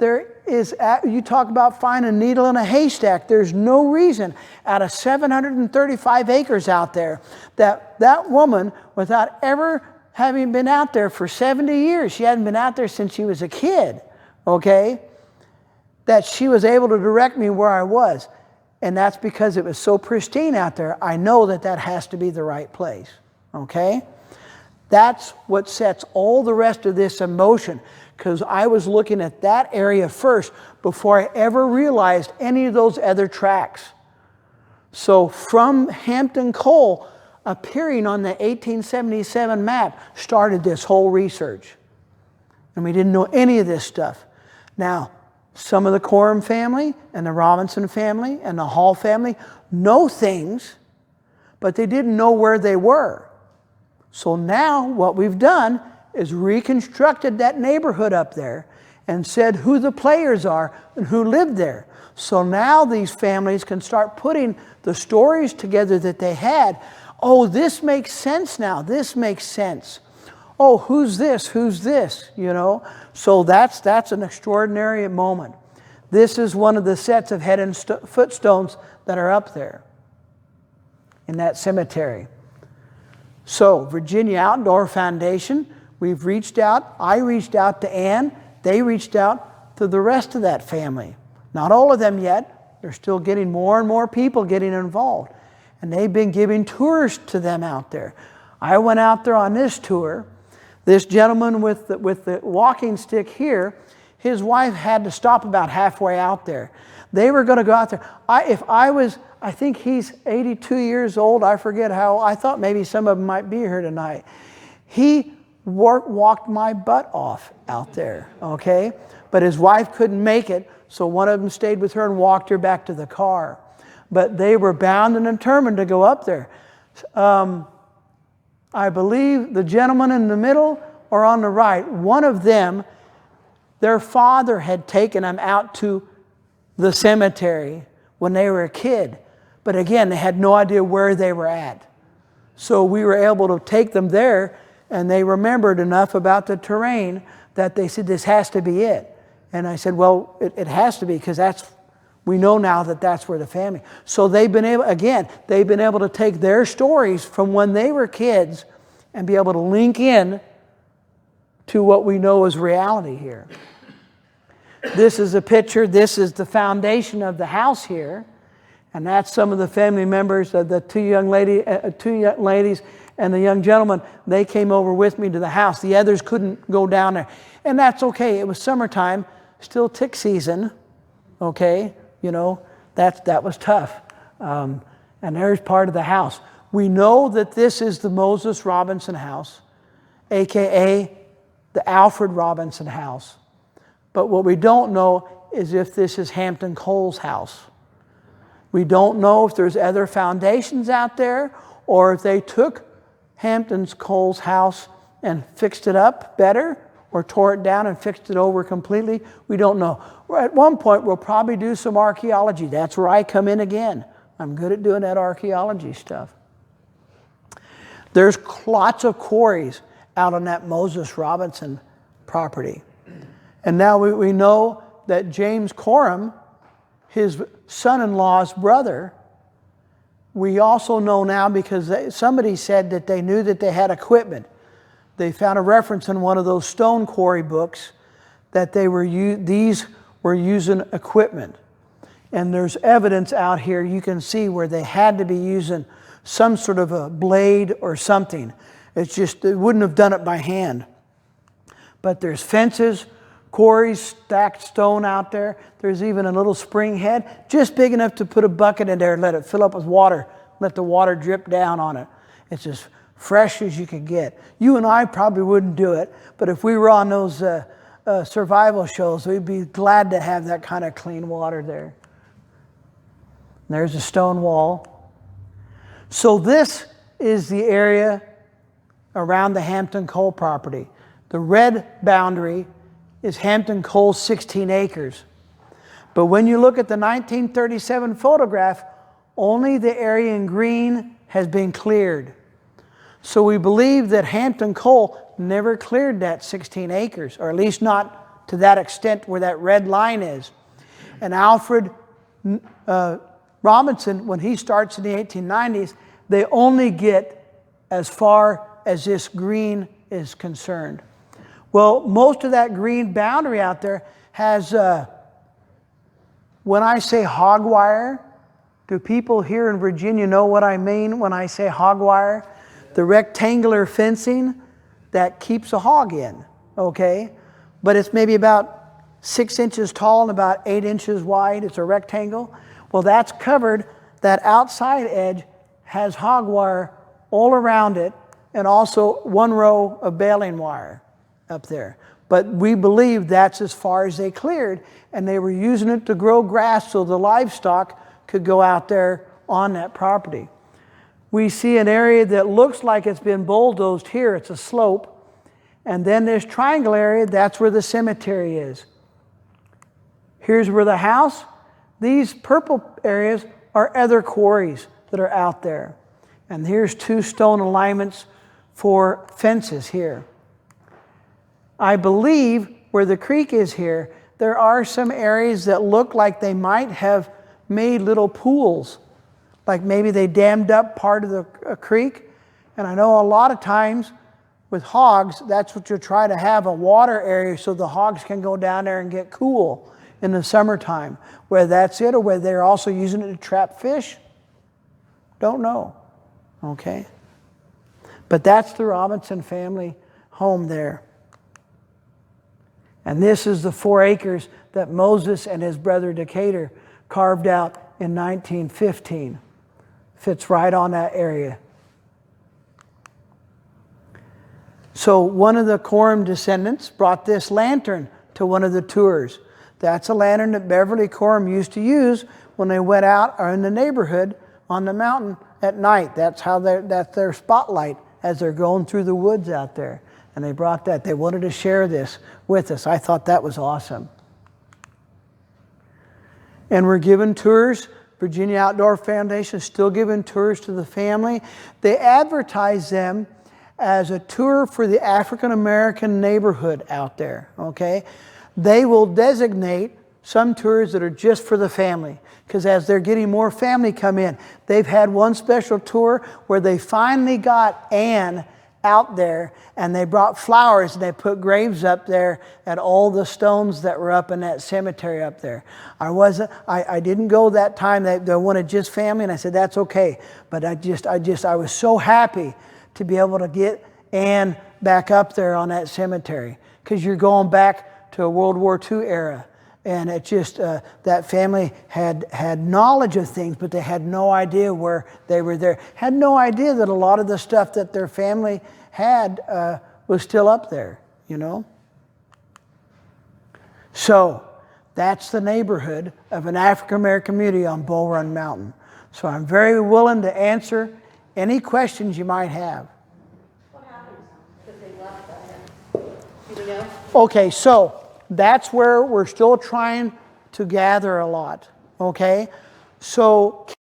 Speaker 2: You talk about finding a needle in a haystack. There's no reason out of 735 acres out there that woman, without ever having been out there for 70 years, she hadn't been out there since she was a kid, okay, that she was able to direct me where I was. And that's because it was so pristine out there. I know that has to be the right place, okay? That's what sets all the rest of this in motion, because I was looking at that area first before I ever realized any of those other tracks. So from Hampton Coal appearing on the 1877 map started this whole research. And we didn't know any of this stuff. Now, some of the Coram family and the Robinson family and the Hall family know things, but they didn't know where they were. So now what we've done is reconstructed that neighborhood up there and said who the players are and who lived there. So now these families can start putting the stories together that they had. Oh, this makes sense now. This makes sense. Oh, who's this? Who's this? You know? So that's an extraordinary moment. This is one of the sets of head and footstones that are up there in that cemetery. So, Virginia Outdoor Foundation, we've reached out. I reached out to Ann. They reached out to the rest of that family. Not all of them yet. They're still getting more and more people getting involved. And they've been giving tours to them out there. I went out there on this tour. This gentleman with the walking stick here, his wife had to stop about halfway out there. They were going to go out there. I think he's 82 years old. I forget how. I thought maybe some of them might be here tonight. He walked my butt off out there, okay? But his wife couldn't make it, so one of them stayed with her and walked her back to the car. But they were bound and determined to go up there. I believe the gentleman in the middle or on the right, one of them, their father had taken them out to the cemetery when they were a kid. But again, they had no idea where they were at. So we were able to take them there, and they remembered enough about the terrain that they said, this has to be it. And I said, well, it has to be, because we know now that that's where the family. So they've been able to take their stories from when they were kids and be able to link in to what we know is reality here. This is a picture. This is the foundation of the house here. And that's some of the family members of the two young ladies and the young gentleman. They came over with me to the house. The others couldn't go down there. And that's okay. It was summertime, still tick season. Okay, you know, that was tough. And there's part of the house. We know that this is the Moses Robinson house, a.k.a. the Alfred Robinson house. But what we don't know is if this is Hampton Coal's house. We don't know if there's other foundations out there, or if they took Hampton Coal's house and fixed it up better, or tore it down and fixed it over completely. We don't know. At one point, we'll probably do some archaeology. That's where I come in again. I'm good at doing that archaeology stuff. There's lots of quarries out on that Moses Robinson property. And now we know that James Coram, his son-in-law's brother, we also know now because somebody said that they knew that they had equipment. They found a reference in one of those stone quarry books that these were using equipment. And there's evidence out here you can see where they had to be using some sort of a blade or something. It's just, they wouldn't have done it by hand. But there's fences, quarries, stacked stone out there. There's even a little spring head, just big enough to put a bucket in there and let it fill up with water, let the water drip down on it. It's as fresh as you could get. You and I probably wouldn't do it, but if we were on those survival shows, we'd be glad to have that kind of clean water there. And there's a stone wall. So this is the area around the Hampton Coal property. The red boundary is Hampton Coal's 16 acres. But when you look at the 1937 photograph, only the area in green has been cleared. So we believe that Hampton Coal never cleared that 16 acres, or at least not to that extent where that red line is. And Alfred Robinson, when he starts in the 1890s, they only get as far as this green is concerned. Well, most of that green boundary out there has, when I say hog wire, do people here in Virginia know what I mean when I say hog wire? The rectangular fencing that keeps a hog in, okay? But it's maybe about 6 inches tall and about 8 inches wide. It's a rectangle. Well, that's covered. That outside edge has hog wire all around it, and also 1 row of baling wire up there. But we believe that's as far as they cleared, and they were using it to grow grass so the livestock could go out there on that property. We see an area that looks like it's been bulldozed here. It's a slope. And then this triangle area, that's where the cemetery is. Here's where the house. These purple areas are other quarries that are out there. And here's 2 stone alignments for fences here. I believe where the creek is here, there are some areas that look like they might have made little pools. Like maybe they dammed up part of the creek. And I know a lot of times with hogs, that's what you try to have, a water area so the hogs can go down there and get cool in the summertime. Whether that's it or whether they're also using it to trap fish, don't know. Okay? But that's the Robinson family home there. And this is the 4 acres that Moses and his brother Decatur carved out in 1915. Fits right on that area. So one of the Coram descendants brought this lantern to one of the tours. That's a lantern that Beverly Coram used to use when they went out or in the neighborhood on the mountain at night. That's their spotlight as they're going through the woods out there. And they brought that. They wanted to share this with us. I thought that was awesome. And we're giving tours. Virginia Outdoor Foundation is still giving tours to the family. They advertise them as a tour for the African American neighborhood out there, okay? They will designate some tours that are just for the family, because as they're getting more family come in, they've had one special tour where they finally got Anne out there and they brought flowers and they put graves up there at all the stones that were up in that cemetery up there. I didn't go that time. They wanted just family, and I said that's okay. But I was so happy to be able to get Anne back up there on that cemetery, because you're going back to a World War II era. And it just, that family had knowledge of things, but they had no idea where they were there. Had no idea that a lot of the stuff that their family had was still up there, you know? So that's the neighborhood of an African American community on Bull Run Mountain. So I'm very willing to answer any questions you might have.
Speaker 3: What happens if they left that? Do we know?
Speaker 2: Okay, so that's where we're still trying to gather a lot, okay? So